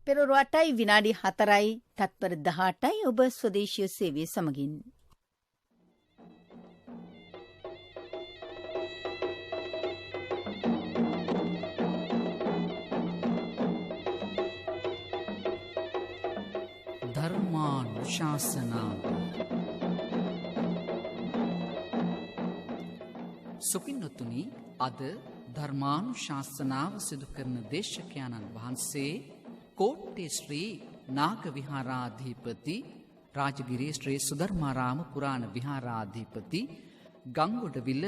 පෙරොරු 8යි විනාඩි 4යි තත්පර 18යි ඔබ ස්වදේශීය සේවයේ සමගින්. ධර්මානුශාසනාව සුපින්නතුනි, අද ධර්මානුශාසනාව සිදු කරන දේශකයන්න් වහන්සේ කෝට්ටේ ශ්‍රී නාග විහාරාධිපති රාජගිරි ශ්‍රී සුධර්මාරාම පුරාණ විහාරාධිපති ගංගොඩවිල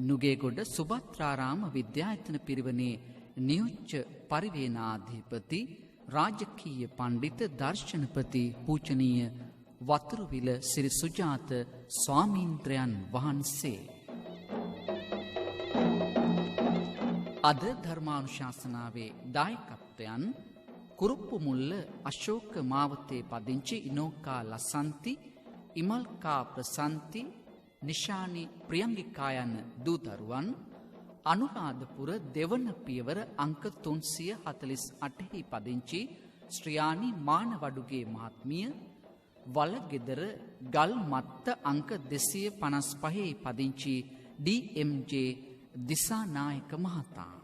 නුගේගොඩ සුභත්‍රාරාම විද්‍යායතන පිරිවෙනේ නියෝජ්‍ය පරිවේනාධිපති රාජකීය පණ්ඩිත දර්ශනපති පූජනීය වතුරුවිල සිරි සුජාත ස්වාමීන්ද්‍රයන් වහන්සේ අද ධර්මානුශාසනාවේ දායකත්වයන් කුරුප්පු මුල්ල අශෝක මාවතේ පදිංචි ඉනෝකා ලසන්ති, ඉමල්කා ප්‍රසන්ති, නිශානි ප්‍රියංගිකා යන දූදරුවන්, අනුරාධපුර දෙවන පියවර අංක 348 පදිංචි ශ්‍රියානි මානවඩුගේ මහත්මිය, වලගෙදර ගල්මත්ත අංක 255 පදිංචි ඩී.එම්.ජේ දිසානායක මහතා.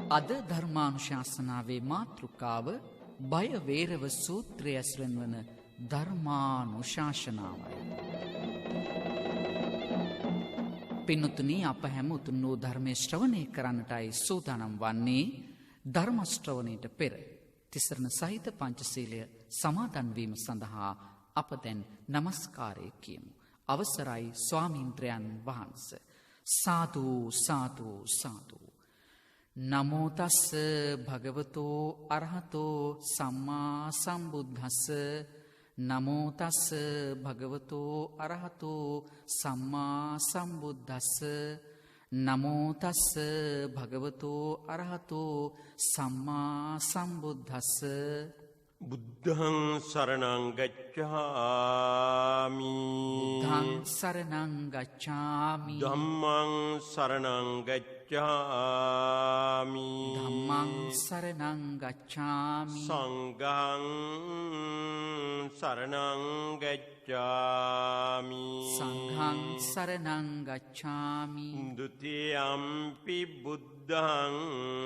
අද ධර්මානුශාසනාවේ මාතෘකාව බය වේරව සූත්‍රය ඇසුරෙන් වන ධර්මානුශාසනාවයි. පින්තුනි, අප හැම උතුම් වූ ධර්මයේ ශ්‍රවණය කරන්නටයි සූදානම් වන්නේ. ධර්ම ශ්‍රවණයට පෙර තිසරණ සහිත පංචශීලය සමාදන් වීම සඳහා අප දැන් নমස්කාරය කියමු. අවසරයි ස්වාමීන්ද්‍රයන් වහන්සේ. සාදු සාදු සාදු. නමෝ තස්ස භගවතෝ අරහතෝ සම්මා සම්බුද්දස්ස. නමෝ තස්ස භගවතෝ අරහතෝ සම්මා සම්බුද්දස්ස. නමෝ තස්ස භගවතෝ අරහතෝ සම්මා සම්බුද්දස්ස. බුද්ධං සරණං ගච්ඡාමි. බුද්ධං සරණං ගච්ඡාමි. ධම්මං සරණං ගච්ඡාමි. ධම්මං සරණං ගච්ඡාමි. සංඝං සරණං ගච්ඡාමි. සංඝං සරණං ගච්ඡාමි. ဒ ුතියම්පි බුද්ධං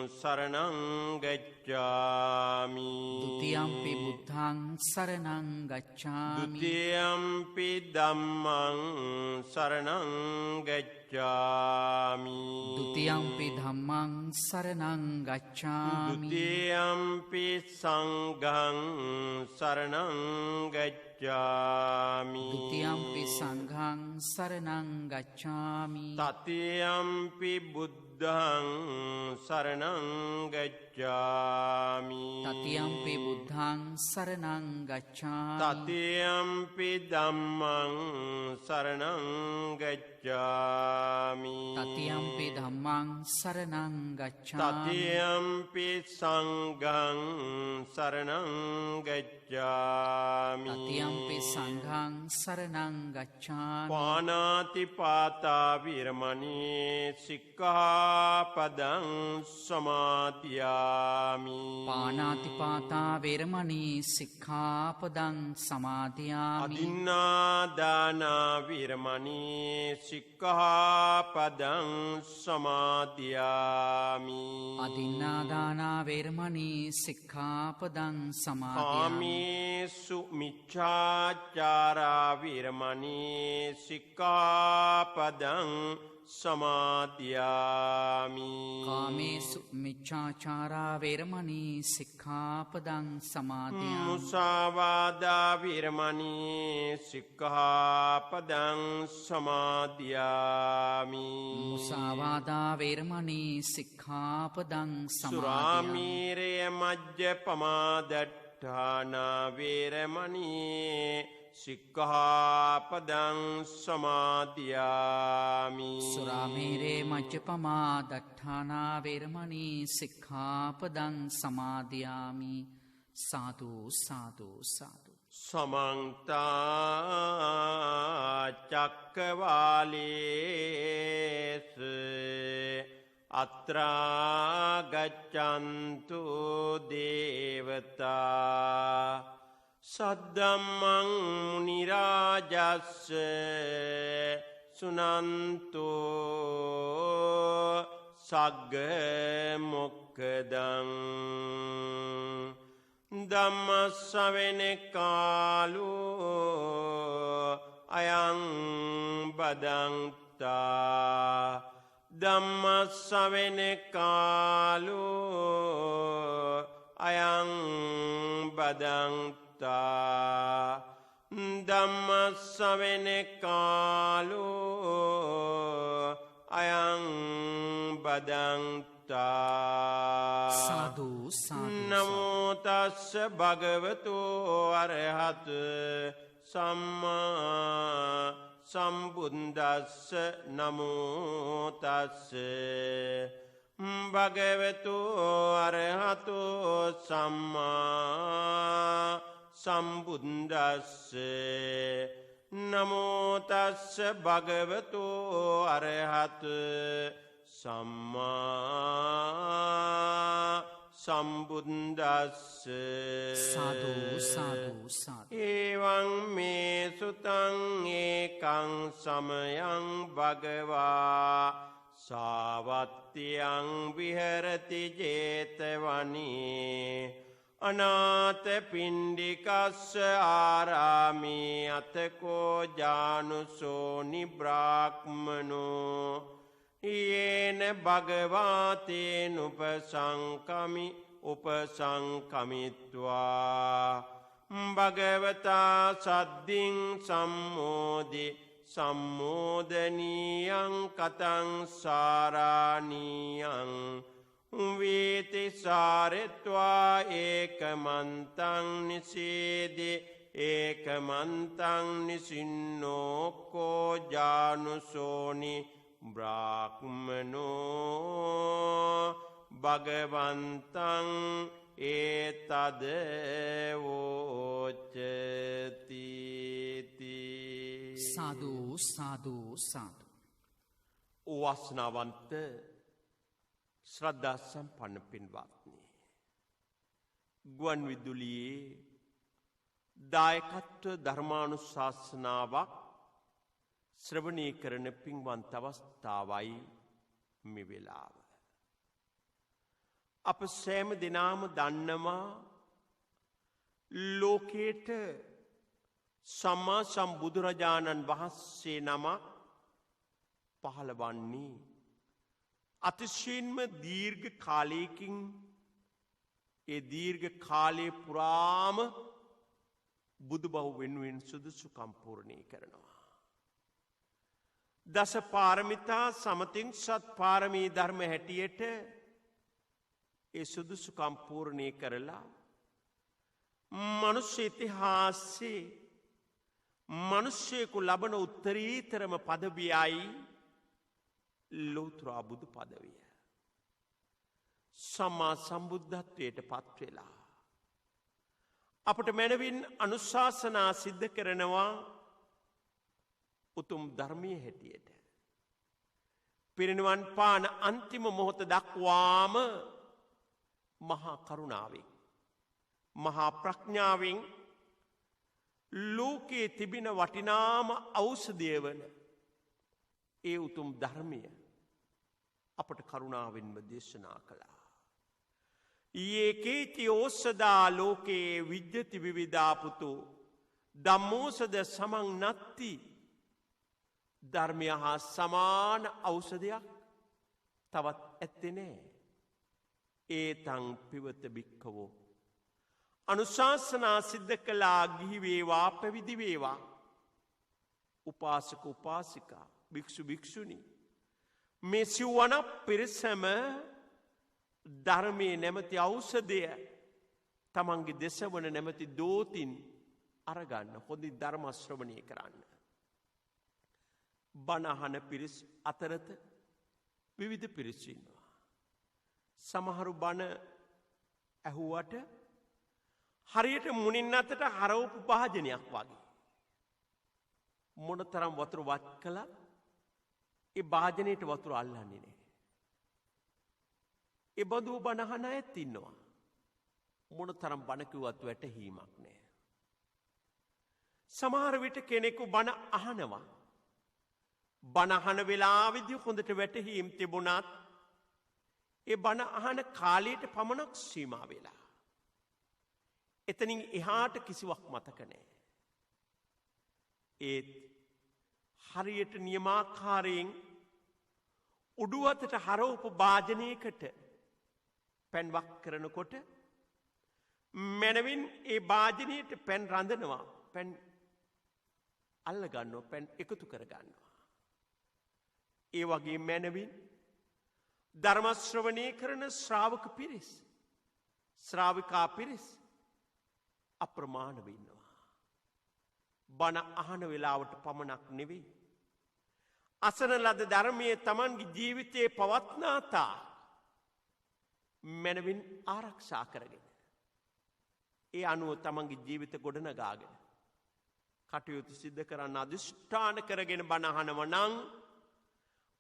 සරණං ගච්ඡාමි. ဒ ුතියම්පි බුද්ධං සරණං ගච්ඡාමි. ဒ ුතියම්පි ධම්මං සරණං ගච්ඡාමි. ဒ ුතියම්පි ධම්මං සරණං ගච්ඡාමි. ဒ ුතියම්පි සංඝං සරණං ගච්ඡාමි. ဒ ුතියම්පි සංඝං සරණං ගච්ඡාමි. තතියම්පි බුද්ධං සරණං ගච්ඡාමි. තතියම්පි බුද්ධං සරණං ගච්ඡාමි. තතියම්පි ධම්මං සරණං ගච්ඡාමි. තතියම්පි ධම්මං සරණං ගච්ඡාමි. තතියම්පි සංඝං සරණං ගච්ඡාමි. තතියම්පි සංඝං සරණං ගච්ඡාමි. පාණාති පාතා විරමණී සික්ඛාපදං සමාදියාමි. පාණාතිපාතා වේරමණී සික්ඛාපදං සමාදියාමි. අදින්නාදාන විරමණී සික්ඛාපදං සමාදියාමි. අදින්නාදාන වේරමණී සික්ඛාපදං සමාදියාමි. කාමේසු මිච්ඡාචාරා විරමණී සික්ඛාපදං සමාදියාමි. කාමේසු මිච්ඡාචාරා වේරමණී සික්ඛාපදං සමාදියාමි. මුසාවාදා විරමණී සික්ඛාපදං සමාදියාමි. මුසාවාදා වේරමණී සික්ඛාපදං සමාදියාමි. සුරාමීරය මජ්ජපමාදට්ඨාන වේරමණී සික්ඛාපදං සමාදියාමි. සුරාමේරේ මජ්ජපමා දට්ඨානා වේරමණී සික්ඛාපදං සමාදියාමි. සාදු සාදු සාදු. සමන්ත චක්කවාලේස අත්‍රා ගච්ඡන්තු දේවතා සද්දම්මං මුනි රාජස්ස සුනන්තෝ සග්ග මොක්ඛදං ධම්ම ශ්‍රවණ කාලෝ අයං බදන්තා ධම්ම ශ්‍රවණ කාලෝ අයං බදන්තා ධම්ම ශ්‍රවණ කාලෝ අයං බදන්තා සාදු සාදු නමෝ තස්ස භගවතු අරහත් සම්මා සම්බුද්දස්ස නමෝ තස්ස භගවතු අරහතු සම්මා සම්බුද්දස්ස නමෝ තස්ස භගවතු අරහත් සම්මා සම්බුද්දස්ස සාදු සාදු සාදු එවං මේ සුතං ඒකං සමයං භගවා සාවත්තියං විහෙරති 제තවනී අනාථ පිණ්ඩිකස්ස ආරාමේ අතකෝ ජානුසෝනි බ්‍රාහ්මනෝ යේන භගවාතේන උපසංකමිත්වා භගවතා සද්දින් සම්මෝදනීයං කතං සාරාණීයං වේති සාරෙත්වා ඒකමන්තං නිසේදේ ඒකමන්තං නිසින්නෝකෝ ජානුසෝනි බ්‍රාහ්මනෝ භගවන්තං ඒතදවෝචති සාදු සාදු සාදු වාසනාවන්ත ශ්‍රද්ධා සම්පන්න පින්වත්නි ගුවන් විදුලියේ දායකත්ව ධර්මානුශාසනාවක් ශ්‍රවණය කරන පින්වන්ත අවස්ථාවයි මේ වෙලාව. අප සෑම දිනම දන්නවා ලෝකයට සම්මා සම්බුදුරජාණන් වහන්සේ නමක් පහළ වන්නේ අතිශයින්ම දීර්ඝ කාලයකින් ඒ දීර්ඝ කාලය පුරාම බුදුබව වෙනුවෙන් සුදුසුකම් පූර්ණේ කරනවා. දස පාරමිතා සමතින් සත් පාරමී ධර්ම හැටියට ඒ සුදුසුකම් පූර්ණේ කරලා මනුෂ්‍ය ඉතිහාසයේ මිනිසෙකු ලබන උත්තරීතරම පදවියයි ලෝතර බුදු පදවිය. සම්මා සම්බුද්ධත්වයට පත් වෙලා අපට මනවින් අනුශාසනා සිද්ධ කරනවා උතුම් ධර්මයේ හැටියට. පිරිනිවන් පාන අන්තිම මොහොත දක්වාම මහා කරුණාවෙන් මහා ප්‍රඥාවෙන් ලෝකයේ තිබෙන වටිනාම ඖෂධය වන ඒ උතුම් ධර්මය අපට කරුණාවෙන්ම දේශනා කළා. යේකේති ඕසදා ලෝකේ විජ්ජති විවිධාපුතු ධම්මෝසද සමං නත්ති ධර්මය හා සමාන ඖෂධයක් තවත් ඇත්තේ නෑ. ඒතං පිවත භික්ඛවෝ අනුශාසනා සිද්ධ කළා ගිහි වේවා පැවිදි වේවා උපාසක උපාසිකා භික්ෂු භික්ෂුණී මේ සිව්වන පිරිසම ධර්මයේ නැමැති ඖෂධය තමන්ගේ දෙසවන නැමැති දෝතින් අරගන්න හොඳින් ධර්ම ශ්‍රවණය කරන්න. බණ අහන පිරිස් අතරත විවිධ පිරිස් ඉන්නවා. සමහරු බණ ඇහුවට හරියට මුණින් අතට හරවපු භාජනයක් වගේ. මොනතරම් වතුර වත් කළත් ඒ භාජනයට වතුර අල්ලන්නේ නැහැ. ඒ බඳු බණහන ඇත් ඉන්නවා. මොන තරම් බණකිවත් වැටහීමක් නෑ. සමහර විට කෙනෙකු බණ අහනවා. බණහන වෙලාවිදි හොඳට වැටහීම් තිබුණත් ඒ බණ අහන කාලයට පමණක් සීමා වෙලා. එතනින් එහාට කිසිවක් මතක නෑ. ඒත් හරියට නියමාකාරයෙන් උඩුවතට හරවපු භාජනයකට පැන්වක් කරනකොට මැනවින් ඒ භාජනයට පැන් රඳනවා. පැන් අල්ලගන්නවා, පැන් එකතු කරගන්නවා. ඒ වගේ මැනවින් ධර්මශ්‍රවණය කරන ශ්‍රාවක පිරිස්, ශ්‍රාවිකා පිරිස් අප්‍රමාණව ඉන්නවා. බණ අහන වෙලාවට පමණක් නෙවෙයි. අසන ලද ධර්මයේ තමන්ගේ ජීවිතයේ පවත්නාතා මැනවින් ආරක්ෂා කරගෙන. ඒ අනුව තමන්ගේ ජීවිත ගොඩනගාගෙන. කටයුතු සිද්ධ කරන්න අධිෂ්ඨාන කරගෙන බණ අහනව නම්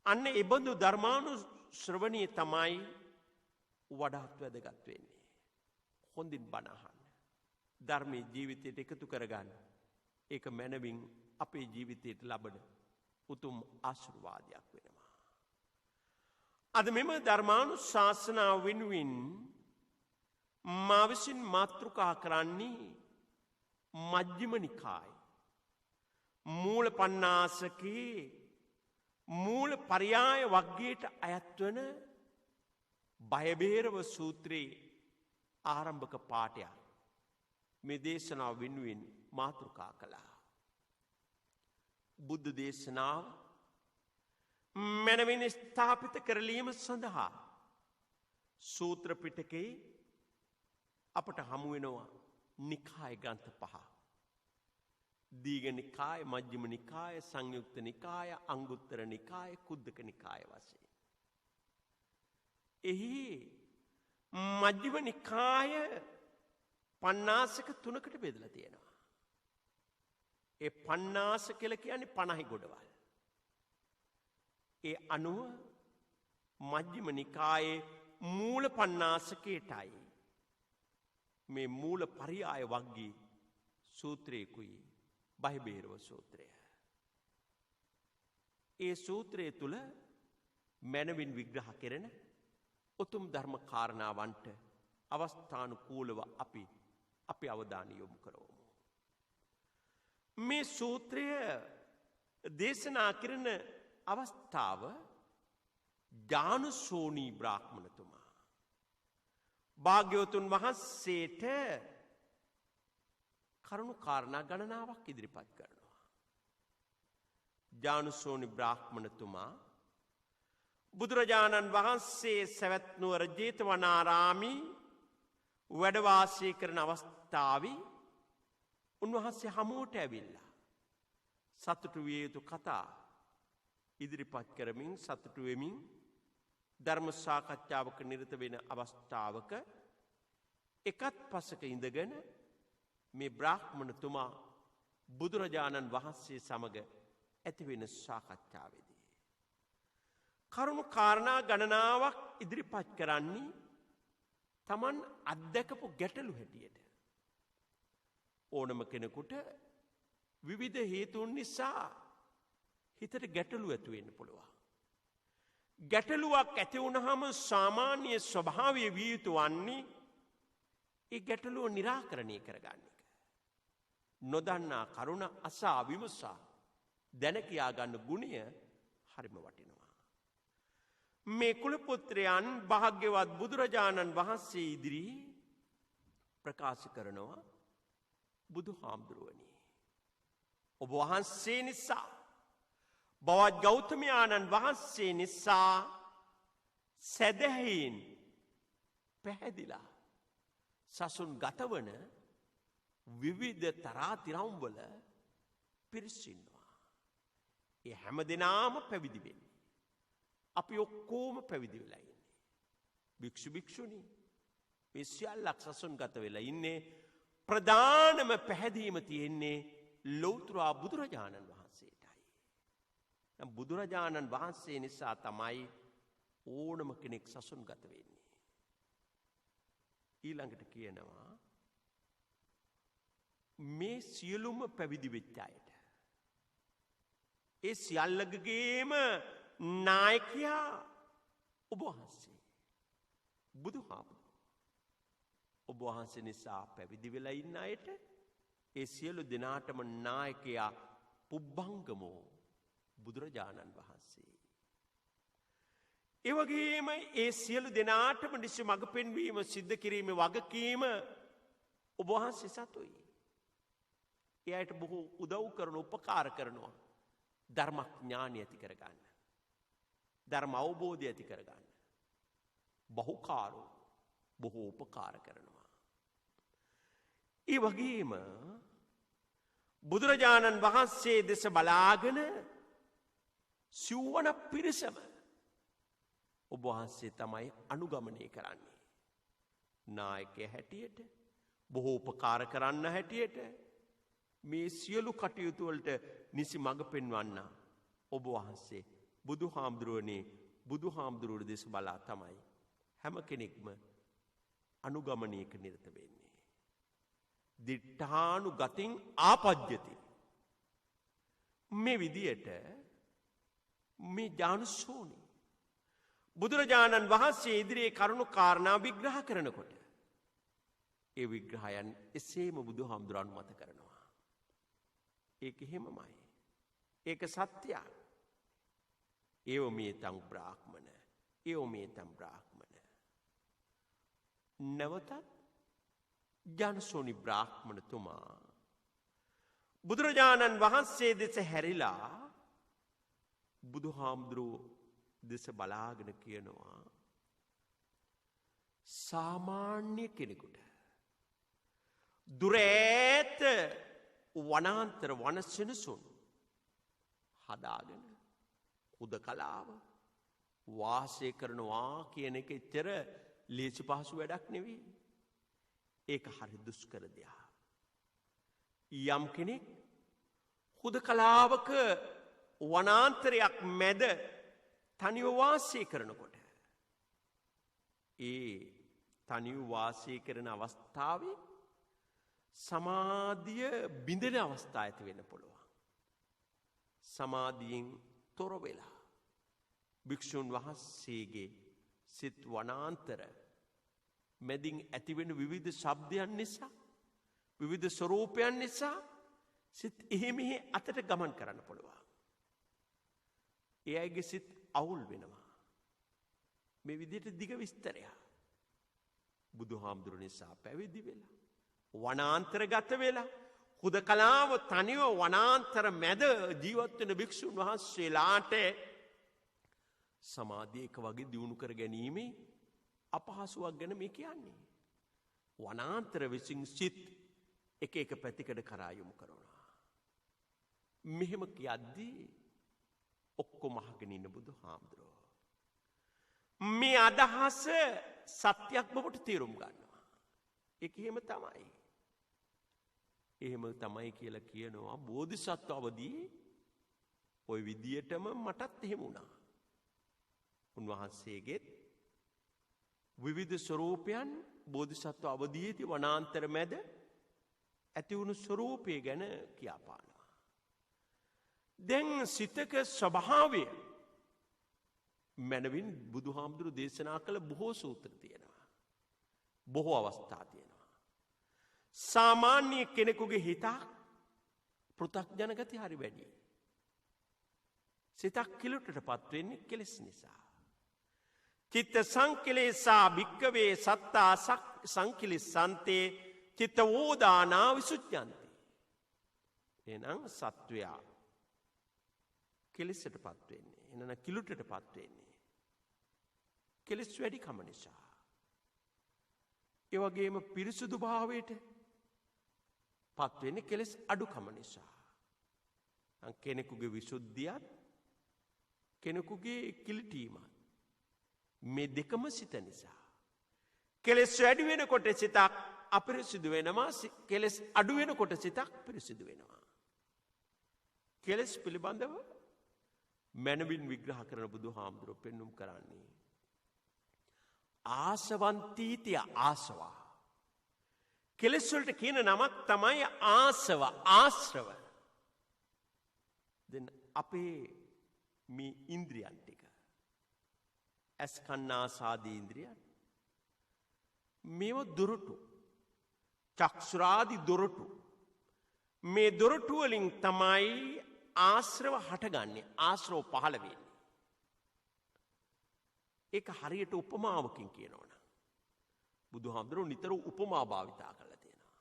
අන්න එබඳු ධර්මානු ශ්‍රවණී තමයි වඩාත් වැදගත් වෙන්නේ. හොඳින් බණ අහන්න. ධර්මයේ ජීවිතයට එකතු කරගන්න. ඒක මැනවින් අපේ ජීවිතයට ලබන උතුම් ආශිර්වාදයක් වෙනවා. අද මෙම ධර්මානු ශාසනාව වෙනුවෙන් මා විසින් මාතෘකා කරන්නේ මජ්ක්‍ධිම නිකාය මූල පණ්ණාසකේ මූල පරියාය වග්ගයට අයත්වන බයබේරව සූත්‍රයේ ආරම්භක පාඨයක් මේ දේශනාව වෙනුවෙන් මාතෘකා කළා. බුද්ධ දේශනාව මනවින් ස්ථාපිත කරලීම සඳහා සූත්‍ර පිටකේ අපට හමු වෙනවා නිකාය ග්‍රන්ථ 5. දීඝ නිකාය, මජ්ක්‍ධිම නිකාය, සංයුක්ත නිකාය, අංගුත්තර නිකාය, කුද්දක නිකාය වශයෙන්. එහි මජ්ක්‍ධිම නිකාය පණ්ණාසක 3කට බෙදලා තියෙනවා. ඒ පණ්ණාස කියලා කියන්නේ 50 ගොඩවල්. ඒ අනුව මජ්ක්‍ධිම නිකායේ මූල පණ්ණාසකයටයි මේ මූල පරියාය වග්ගයේ සූත්‍රයකුයි බයබේරව සූත්‍රය. ඒ සූත්‍රය තුල මනවින් විග්‍රහ කෙරෙන උතුම් ධර්ම කාරණාවන්ට අවස්ථානුකූලව අපි අවධානය යොමු කරමු. මේ සූත්‍රය දේශනා කරන අවස්ථාව ජානුසෝනී බ්‍රාහ්මණතුමා භාග්‍යවතුන් වහන්සේට කරුණු කාරණා ගණනාවක් ඉදිරිපත් කරනවා. ජානුසෝනි බ්‍රාහ්මණතුමා බුදුරජාණන් වහන්සේ සවැත් නුවර ජේතවනාරාමේ වැඩ වාසය කරන අවස්ථාවේ උන්වහන්සේ හමුවට ඇවිල්ලා සතුටු විය යුතු කතා ඉදිරිපත් කරමින් සතුටු වෙමින් ධර්ම සාකච්ඡාවක නිරත වෙන අවස්ථාවක එකත් පසක ඉඳගෙන මේ බ්‍රාහ්මණතුමා බුදුරජාණන් වහන්සේ සමග ඇතිවෙන සාකච්ඡාවේදී කරුණු කාරණා ගණනාවක් ඉදිරිපත් කරන්නේ තමන් අත්දකපු ගැටලු හැටියට. ඕනම කෙනෙකුට විවිධ හේතුන් නිසා හිතට ගැටලු ඇති වෙන්න පුළුවන්. ගැටලුවක් ඇති වුණාම සාමාන්‍ය ස්වභාවය විය යුතු වන්නේ ඒ ගැටලුව निराකරණය කරගන්න එක. නොදන්නා කරුණ අසා විමසා දැන කියා ගන්න ගුණය හරිම වටිනවා. මේ කුල පුත්‍රයන් භාග්‍යවත් බුදුරජාණන් වහන්සේ ඉදිරි ප්‍රකාශ කරනවා බුදුහාමුදුරුවනි ඔබ වහන්සේ නිසා බවත් ගෞතමයාණන් වහන්සේ නිසා සැදැහැයෙන් පැහැදිලා සසුන් ගතවන විවිධ තරාතිරම්වල පිරිසින්නවා. ඒ හැම දෙනාම පැවිදි වෙන්නේ. අපි ඔක්කොම පැවිදි වෙලා ඉන්නේ. භික්ෂු භික්ෂුණී මේ සියල්ලක් සසුන් ගත වෙලා ඉන්නේ. ප්‍රධානම පැහැදීම තියෙන්නේ ලෞතර බුදුරජාණන් වහන්සේටයි. බුදුරජාණන් වහන්සේ නිසා තමයි ඕනම කෙනෙක් සසුන් ගත වෙන්නේ. ඊළඟට කියනවා මේ සියලුම පැවිදි වෙච්ච අයට ඒ සියල්ලගේම නායකයා ඔබ වහන්සේ බුදුහාමුදුරුවෝ. ඔබ වහන්සේ නිසා පැවිදි වෙලා ඉන්න අයට ඒ සියලු දෙනාටම නායකයා පුබ්බංගමෝ බුදුරජාණන් වහන්සේ. ඒ වගේම ඒ සියලු දෙනාටම නිසි මඟ පෙන්වීම සිද්ධ කිරීමේ වගකීම ඔබ වහන්සේ සතුයි. ඒ අයට බොහෝ උදව් කරන උපකාර කරනවා. ධර්මඥානය ඇති කරගන්න. ධර්ම අවබෝධය ඇති කරගන්න. බහුකාරෝ බොහෝ උපකාර කරනවා. ඒ වගේම බුදුරජාණන් වහන්සේ දෙස බලාගෙන සිව්වන පිරිසම ඔබ වහන්සේ තමයි අනුගමනය කරන්නේ. නායකය හැටියට බොහෝ උපකාර කරන්න හැටියට මේ සියලු කටයුතු වලට නිසි මඟ පෙන්වන්න ඔබ වහන්සේ බුදුහාමුදුරුවනේ බුදුහාමුදුරුවෝ දෙස බලා තමයි හැම කෙනෙක්ම අනුගමනයක නිරත වෙන්නේ. දිට්ඨානුගතින් ආපජ්ජති. මේ විදියට මේ ඥානසෝනි බුදුරජාණන් වහන්සේ ඉදිරියේ කරුණු කාරණා විග්‍රහ කරනකොට ඒ විග්‍රහයන් එසේම බුදුහාමුදුරන් මත කරනවා. ඒක එහෙමමයි. ඒක සත්‍යයි. ඒව මේතං බ්‍රාහ්මණ. ඒව මේතං බ්‍රාහ්මණ. නැවතත් ජනසෝනි බ්‍රාහ්මණතුමා බුදුරජාණන් වහන්සේ දෙස හැරිලා බුදුහාමුදුරුවෝ දෙස බලාගෙන කියනවා සාමාන්‍ය කෙනෙකුට දුර ඈත වනාන්තර වනසෙනසුන් හදාගෙන හුදකලාව වාසය කරනවා කියන එක එච්චර ලේසි පහසු වැඩක් නෙවෙයි. ඒක හරි දුෂ්කර දෙයක්. යම් කෙනෙක් හුදකලාවක වනාන්තරයක් මැද තනිව වාසය කරනකොට ඒ තනිව වාසය කරන අවස්ථාවේ සමාධිය බිඳෙන අවස්ථා ඇති වෙන්න පුළුවන්. සමාධියෙන් තොර වෙලා භික්ෂුන් වහන්සේගේ සිත් වනාන්තර මැදින් ඇතිවෙන විවිධ ශබ්දයන් නිසා විවිධ ස්වරූපයන් නිසා සිත් එහෙ මෙහෙ අතට ගමන් කරන්න පුළුවන්. ඒ අයගේ සිත් අවුල් වෙනවා. මේ විදිහට දිග විස්තරයක්. බුදුහාමුදුරු නිසා පැවිදි වෙලා වනාන්තරගත වෙලා හුදකලාව තනිව වනාන්තර මැද ජීවත් වෙන භික්ෂුන් වහන්සේලාට සමාධිය එක වගේ දියුණු කර ගැනීමේ අපහසුවක් ගැන මේ කියන්නේ. වනාන්තර විසින් සිත් එක එක පැතිකඩ කරා යොමු කරනවා. මෙහෙම කියද්දී ඔක්කොම අහගෙන ඉන්න බුදුහාමුදුරුවෝ මේ අදහස සත්‍යයක් බවට තේරුම් ගන්නවා. ඒක එහෙම තමයි. එහෙම තමයි කියලා කියනවා බෝධිසත්ව අවදී ওই විදියටම මටත් එහෙම වුණා. උන්වහන්සේගෙත් විවිධ ස්වරූපයන් බෝධිසත්ව අවදීයේදී වනාන්තර මැද ඇති වුණු ස්වරූපය ගැන කියාපානවා. දැන් සිතක ස්වභාවය මනවින් බුදුහාමුදුරු දේශනා කළ බොහෝ සූත්‍ර තියෙනවා. බොහෝ අවස්ථා තියෙනවා. සාමාන්‍ය කෙනෙකුගේ හිතක් පෘථග්ජන ගති හරි වැඩි. සිතක් කිලුටට පත්වෙන්නේ කෙලෙස් නිසා. චිත්ත සංකිලේසා භික්කවේ සත්තා සංකිලිස්සන්තේ චිත්ත වෝදානා විසුද්ධ්‍යන්ති. එනම් සත්වයා කෙලෙසට පත්වෙන්නේ. එනන කිලුටට පත්වෙන්නේ. කෙලෙස් වැඩිකම නිසා. ඒවගේම පිරිසුදු භාවයට පත්වෙන්නේ කෙලෙස් අඩුකම නිසා. කෙනෙකුගේ විසුද්ධියත් කෙනෙකුගේ කිලිටීමත් මේ දෙකම සිත නිසා. කෙලෙස් වැඩි වෙනකොට සිතක් අපිරිසිදු වෙනවා. කෙලෙස් අඩු වෙනකොට සිතක් පිරිසිදු වෙනවා. කෙලෙස් පිළිබඳව මනවින් විග්‍රහ කරන බුදුහාමුදුරුවෝ පෙන්눔 කරන්නේ ආසවන්තීතිය ආසවා. කෙලෙස් වලට කියන නමක් තමයි ආසව ආශ්‍රව. දැන් අපේ මේ ඉන්ද්‍රියන් ටික ඇස් කන් නාසාදී ඉන්ද්‍රියන් මේව දොරටු චක්ෂුරාදි දොරටු මේ දොරටු වලින් තමයි ආශ්‍රව හටගන්නේ ආශ්‍රව පහළ වෙන්නේ. ඒක හරියට උපමාවකින් කියනවනම් බුදුහාමුදුරුවෝ නිතර උපමා භාවිතා කරලා තියෙනවා.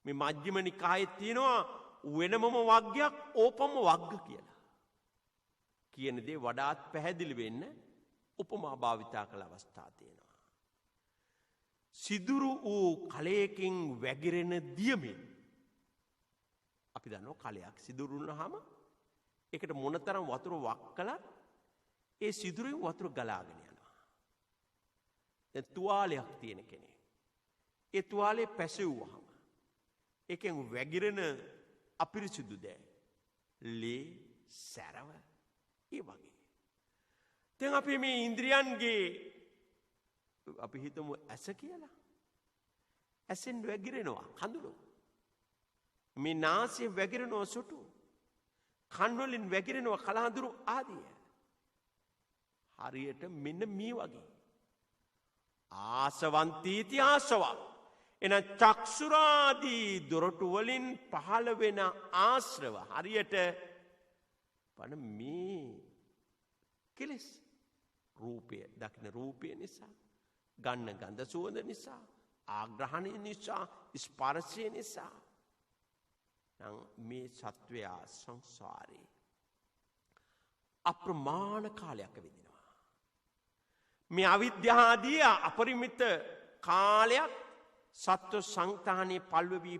මේ මජ්ක්‍ධිම නිකායේ තියෙනවා වෙනමම වග්ගයක් ඕපම වග්ග කියලා. කියන දේ වඩාත් පැහැදිලි වෙන්න උපමා භාවිතා කළ අවස්ථා තියෙනවා. සිදුරු වූ කලයකින් වැగిරෙන දියමින් අපි දන්නවා කලයක් සිදුරු වුණාම ඒකට මොනතරම් වතුර වක් කළත් ඒ සිදුරුවෙන් වතුර ගලාගෙන යනවා. දැන් තුවාලයක් තියෙන කෙනෙක්. ඒ තුවාලේ පැසෙව්වහම ඒකෙන් වැగిරෙන අපිරිසිදු දෑ ලේ සැරව ඒ වගේ. දැන් අපි මේ ඉන්ද්‍රියන්ගේ අපි හිතමු ඇස කියලා. ඇසෙන් වැగిරෙනවා කඳුළු. මේ නාසය වැగిරෙනවා සොටු. කන් වලින් වැగిරෙනවා කලහඳුරු ආදිය. හරියට මෙන්න මේ වගේ. ආසවන්තීති ආසවා. එන චක්ෂුරාදී දොරටු වලින් පහළ වෙන ආශ්‍රව හරියට පන මේ කෙලෙස් රූපය දකින රූපය නිසා ගන්න ගන්ධ සුවඳ නිසා ආග්‍රහණය නිසා ස්පර්ශය නිසා නම් මේ සත්වයා සංසාරේ අප්‍රමාණ කාලයක් විඳිනවා. මේ අවිද්‍යාදී අපරිමිත කාලයක් සත්ව සංතානයේ පල්වවි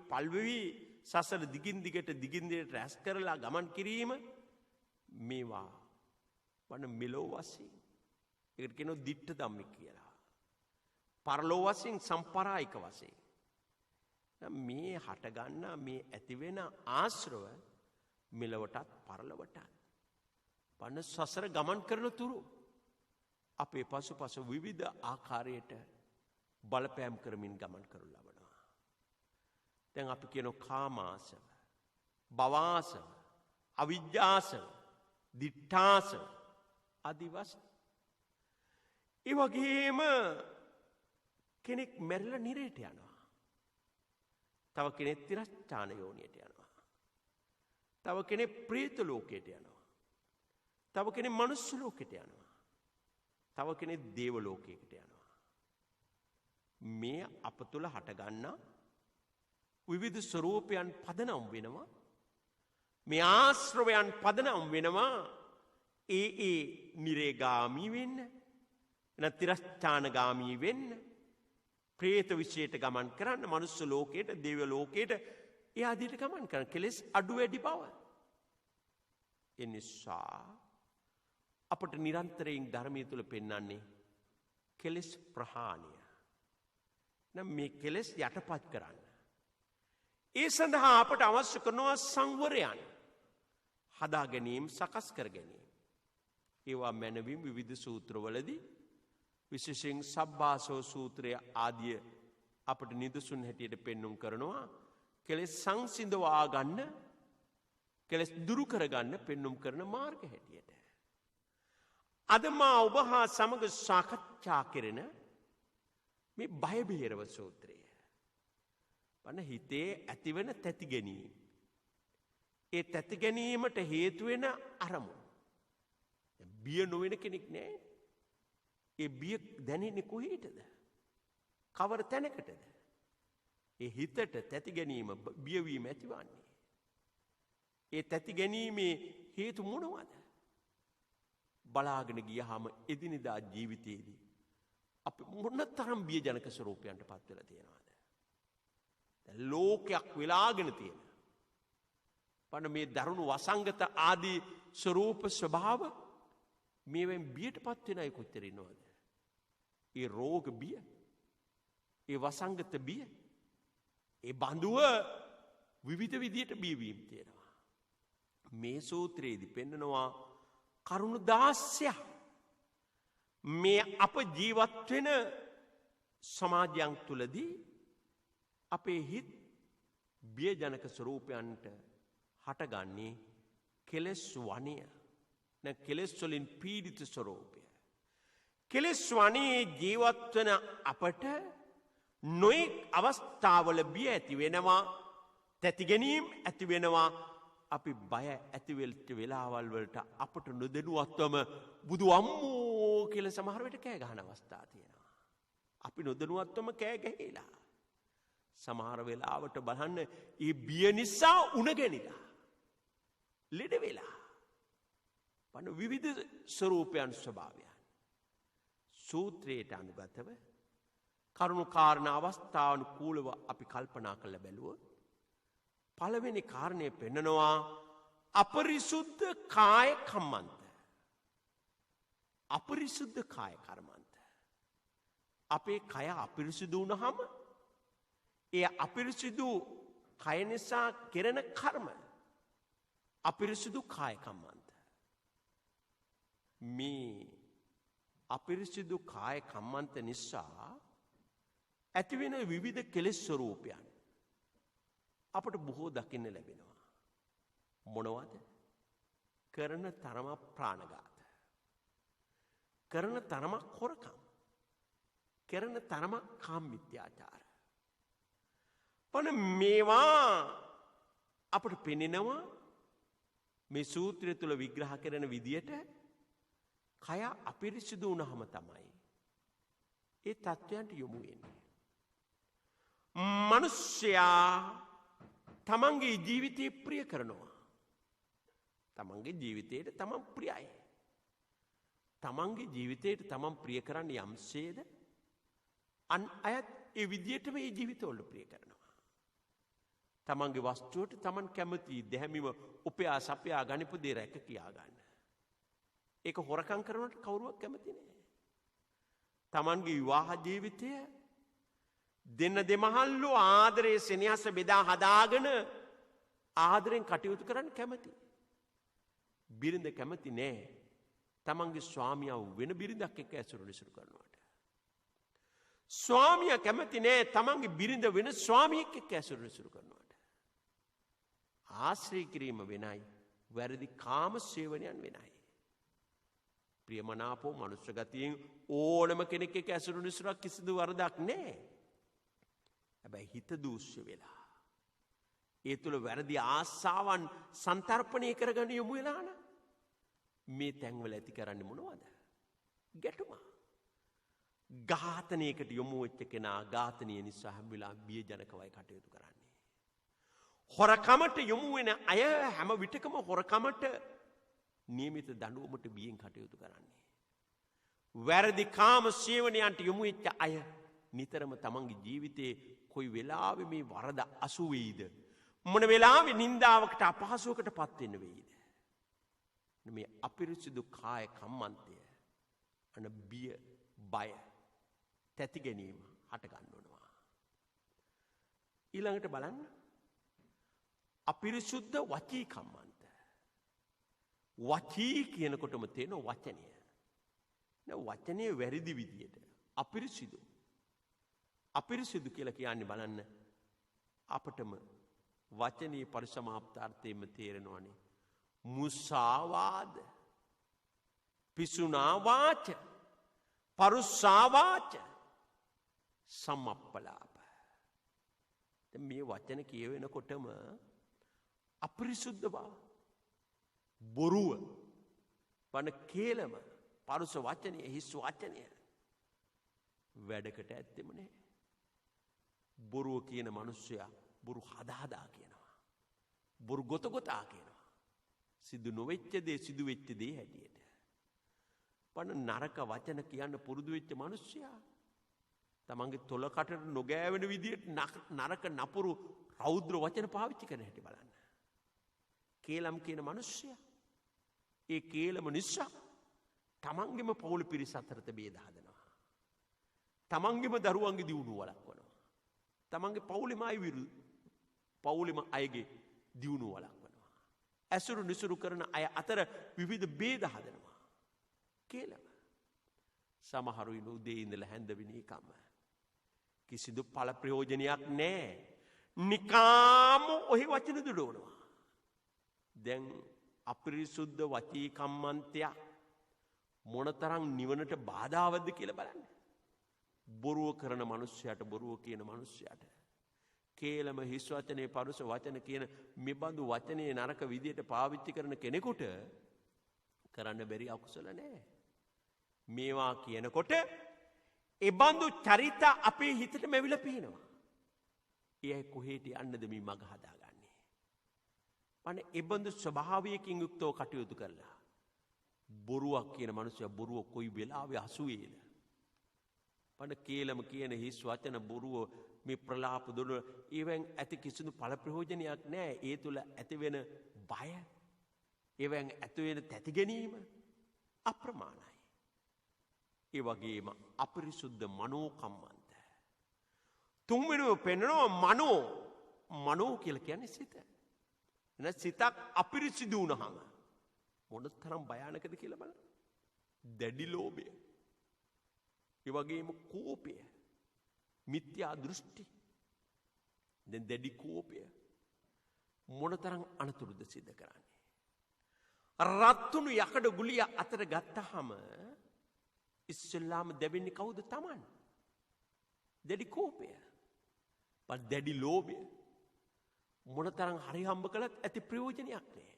සසර දිගින් දිගට රැස් කරලා ගමන් කිරීම මේවා වන මෙලෝ වශයෙන් ඒකට කියනවා දිට්ඨ ධම්මික කියලා. පරලෝ වශයෙන් සම්පරායික වශයෙන්. මේ හටගන්න මේ ඇතිවෙන ආශ්‍රව මෙලවටත් පරලොවටත් වන සසර ගමන් කරන තුරු අපේ පසුපස විවිධ ආකාරයට බලපෑම් කරමින් ගමන් කරනු ලබනවා. දැන් අපි කියනවා කාමාසව, භවාසව, අවිජ්ජාසව, දිඨාසව ආදි වශයෙන්. ඒ වගේම කෙනෙක් මැරිලා නිරේට යනවා. තව කෙනෙක් තිරස්ථාන යෝනියට යනවා. තව කෙනෙක් ප්‍රේත ලෝකයට යනවා. තව කෙනෙක් මනුස්ස ලෝකයට යනවා. තව කෙනෙක් දේව ලෝකයකට යනවා. මේ අප තුළ හටගන්නා විවිධ ස්වරූපයන් පදනම් වෙනවා. මේ ආශ්‍රවයන් පදනම් වෙනවා. ඒ නිරේගාමී වෙන්න, නැත්නම් තිරස්ථානගාමී වෙන්න, ප්‍රේත විශේෂයට ගමන් කරන්න, මනුස්ස ලෝකයට, දේව ලෝකයට ඒ ආදියට ගමන් කරන කෙලෙස් අඩු වැඩි බව. ඒ නිසා අපට නිරන්තරයෙන් ධර්මයේ තුල පෙන්වන්නේ කෙලෙස් ප්‍රහාණය. නම් මේ කෙලෙස් යටපත් කරන්න. ඒ සඳහා අපට අවශ්‍ය කරනවා සංවරයන්. හදා ගැනීම, සකස් කර ගැනීම. ඒවා මැනවින් විවිධ සූත්‍රවලදී විශේෂයෙන් සබ්බාසව සූත්‍රය ආදිය අපට නිදසුන් හැටියට පෙන්눔 කරනවා. කෙලෙස් සංසිඳවා ගන්න, කෙලෙස් දුරු කරගන්න පෙන්눔 කරන මාර්ග හැටියට. අද මා ඔබ හා සමග සාකච්ඡා කෙරෙන මේ බය බේරව සූත්‍රය. වන හිතේ ඇතිවන තැති ගැනීම. ඒ තැති ගැනීමට හේතු වෙන අරමුණු. බිය නොවන කෙනෙක් නෑ. ඒ බිය දැනෙන්නේ කොහේටද? කවර තැනකටද? ඒ හිතට තැති ගැනීම, බියවීම ඇතිවන්නේ. ඒ තැති ගැනීමේ හේතු මොනවද? බලාගෙන ගියහම එදිනෙදා ජීවිතයේදී අපි මොනතරම් බියජනක ස්වරූපයන්ට පත් වෙලා තියෙනවද? ලෝකයක් වෙලාගෙන තියෙන. පණ මේ දරුණු වසංගත ආදී ස්වරූප ස්වභාව මේවෙන් බියට පත් වෙන අය කොච්චර ඉන්නවද? ඒ රෝග බිය, ඒ වසංගත බිය, ඒ බඳුව විවිධ විදියට බියවීම තියෙනවා. මේ සූත්‍රයේදී පෙන්නනවා කරුණු 16ක් මේ අප ජීවත් වෙන සමාජයන් තුලදී අපේ හිත් බියජනක ස්වරූපයන්ට හටගන්නේ කෙලෙස් වනය නැ කෙලෙස් වලින් පීඩිත ස්වරූපය. කෙලෙස් වනයේ ජීවත්වන අපට නොයෙක් අවස්ථාවල බිය ඇති වෙනවා, තැතිගැනීම් ඇති වෙනවා. අපි බය ඇතිවෙල්ට වෙලාවල් වලට අපට නොදැනුවත්වම බුදු අම්මෝ කියලා සමහර වෙලට කෑ ගහන අවස්ථා තියෙනවා. අපි නොදැනුවත්වම කෑ ගැහිලා. සමහර වෙලාවට බලන්න ඒ බිය නිසා උණගැනිලා ලෙඩ වෙලා පන විවිධ ස්වරූපයන් ස්වභාවයන් සූත්‍රයට අනුගතව කරුණු කාරණා අවස්ථානුකූලව අපි කල්පනා කරලා බැලුවොත් පළවෙනි කාරණය පෙන්නනවා අපරිසුද්ධ කාය කම්මන්ත. අපරිසුද්ධ කාය කර්මන්ත. අපේ කය අපිරිසිදු වුණාම ඒ අපිරිසිදු කය නිසා කෙරෙන කර්ම අපිරිසිදු කාය කම්මන්ත. මේ අපිරිසිදු කාය කම්මන්ත නිසා ඇතිවෙන විවිධ කෙලෙස් ස්වරූපයන් අපට බොහෝ දකින්න ලැබෙනවා. මොනවද? කරන තරමක් ප්‍රාණඝාත, කරන තරමක් හොරකම්, කරන තරමක් කාමමිත්‍යාචාර. පන මේවා අපට පෙනෙනවා මේ සූත්‍රය තුළ විග්‍රහ කරන විදියට කය අපිරිසිදු වුණාම තමයි ඒ තත්වයන්ට යොමු වෙන්නේ. මිනිසයා තමන්ගේ ජීවිතය ප්‍රිය කරනවා. තමන්ගේ ජීවිතයට තමන් ප්‍රියයි. තමන්ගේ ජීවිතයට තමන් ප්‍රිය කරන්න යම්සේද අන් අයත් ඒ විදියටම ඒ ජීවිතවල ප්‍රිය කරනවා. තමන්ගේ වස්තුවට තමන් කැමති දැහැමිව උපයා සපයා ගනිපු දේ රැක කියා ගන්න. ඒක හොරකම් කරනවට කවුරුවක් කැමති නෑ. තමන්ගේ විවාහ ජීවිතය දෙන්න දෙමහල්ලු ආදරයේ සෙනෙහස බෙදා හදාගෙන ආදරෙන් කටයුතු කරන්න කැමති. බිරිඳ කැමති නෑ තමන්ගේ ස්වාමියාව වෙන බිරිඳක් එක්ක ඇසුරු නිසුරු කරනවට. ස්වාමියා කැමති නෑ තමන්ගේ බිරිඳ වෙන ස්වාමියෙක් එක්ක ඇසුරු නිසුරු කරනවට. ආශ්‍රය කිරීම වෙනයි, වැරදි කාම සේවනයන් වෙනයි. ප්‍රියමනාපෝ මනුෂ්‍ය ගතියෙන් ඕනම කෙනෙක් එක්ක ඇසුරු නිසුරක් කිසිදු වරදක් නෑ. හැබැයි හිත දූෂ්‍ය වෙලා ඒ තුළ වැරදි ආසාවන් සන්තර්පණය කරගන්න යොමු වෙලා නම් මේ තැන්වල ඇති කරන්නේ මොනවද? ගැටුම. ඝාතනයකට යොමු වෙච්ච කෙනා ඝාතනීය නිසා හැම වෙලාවෙම බියජනකවයි කටයුතු කරන්නේ. හොරකමට යොමු වෙන අය හැම විටකම හොරකමට නියමිත දඬුවමට බියෙන් කටයුතු කරන්නේ. වැරදි කාම සේවනයන්ට යොමු වෙච්ච අය නිතරම තමන්ගේ ජීවිතේ කොයි වෙලාවෙ මේ වරද අසු වෙයිද, මොන වෙලාවෙ නින්දාවකට අපහසුවකට පත් වෙන්න වෙයිද? මේ අපිරිසිදු කාය කම්මන්තය අන බිය, බය, තැති ගැනීම හට ගන්නවා. ඊළඟට බලන්න අපිරිසුද්ධ වචී කම්මන්ත. වචී කියනකොටම තියෙන වචනය. වචනය වැරදි විදියට අපිරිසිදු. අපිරිසිදු කියලා කියන්නේ බලන්න අපටම වචනයේ පරිසමාප්තාර්ථයෙන්ම තේරෙනවනේ. මුසාවාද, පිසුනා වාච, පරුසා වාච, සම්මප්පලාප. මේ වචන කියවෙනකොටම අපිරිසුද්ධ බව, බොරුව, වන කේලම, පරුස වචනය, හිස් වචනය වැඩකට ඇත්තෙම නෑ. බොරුව කියන මිනිස්සයා බොරු හදාහදා කියනවා. බොරු ගොතගොතා කියනවා. සිදු නොවෙච්ච දේ සිදු වෙච්ච දේ හැටියට. පන නරක වචන කියන්න පුරුදු වෙච්ච මිනිස්සයා තමන්ගේ තොලකට නොගෑවෙන විදියට නරක නපුරු රෞද්‍ර වචන පාවිච්චි කරන හැටි බලන්න. කේලම් කියන මිනිස්සයා ඒ කේලම නිසා තමන්ගේම පවුල් පිරිස අතරට බේද හදනවා. තමන්ගේම දරුවන්ගේ දියුණුව වළක්වනවා. තමන්ගේ පවුලෙම අයගේ දියුණුව වළක්වනවා. ඇසුරු නිසුරු කරන අය අතර විවිධ බේද හදනවා. කේලම. සමහරු ඉන්න උදේ ඉඳලා හැන්ද වෙනකම් කිසිදු ඵල ප්‍රයෝජනයක් නැහැ. නිකාම ඔහි වචන දුඩවනවා. දැන් අපිරිසුද්ධ වචී කම්මන්තයක් මොනතරම් නිවනට බාධාවත්ද කියලා බලන්න. බොරුව කරන මිනිස්සයාට බොරුව කියන මිනිස්සයාට කේලම හිස් වචනේ පරුස වචන කියන මෙබඳු වචනේ නරක විදියට පාවිච්චි කරන කෙනෙකුට කරන්න බැරි අකුසල නැහැ. මේවා කියනකොට එබඳු චරිත අපේ හිතට මෙවිලා පේනවා. එයයි කොහෙට යන්නද මේ මග හදාගන්නේ. අනේ එබඳු ස්වභාවයකින් යුක්තව කටයුතු කරලා බොරුවක් කියන මිනිස්සයා බොරුව කොයි වෙලාවෙ අසුවේද? පණ කේලම කියන හිස් වචන බොරුව මේ ප්‍රලාප දොර ඒවෙන් ඇති කිසිදු ඵල ප්‍රයෝජනයක් නැහැ. ඒ තුල ඇති වෙන බය, ඒවෙන් ඇති වෙන තැති ගැනීම අප්‍රමාණයි. ඒ වගේම අපරිසුද්ධ මනෝකම්මන්ත. තුන්වෙනිව පෙන්වනවා මනෝ කියලා කියන්නේ සිත. එන සිතක් අපිරිසිදු වුණාම මොනතරම් භයානකද කියලා බලන්න. දැඩි ලෝභය. ඒ වගේම කෝපය. මිත්‍යා දෘෂ්ටි. දැන් දැඩි කෝපය මොනතරම් අනතුරුද සිද්ධ කරන්නේ. රත්තුණු යකඩ ගුලිය අතර ගත්තාම ඉස්සෙල්ලාම දැවෙන්නේ කවුද? Taman. දැඩි කෝපය. පත් දැඩි ලෝභය මොනතරම් හරි හම්බ කළත් ඇති ප්‍රයෝජනයක් නැහැ.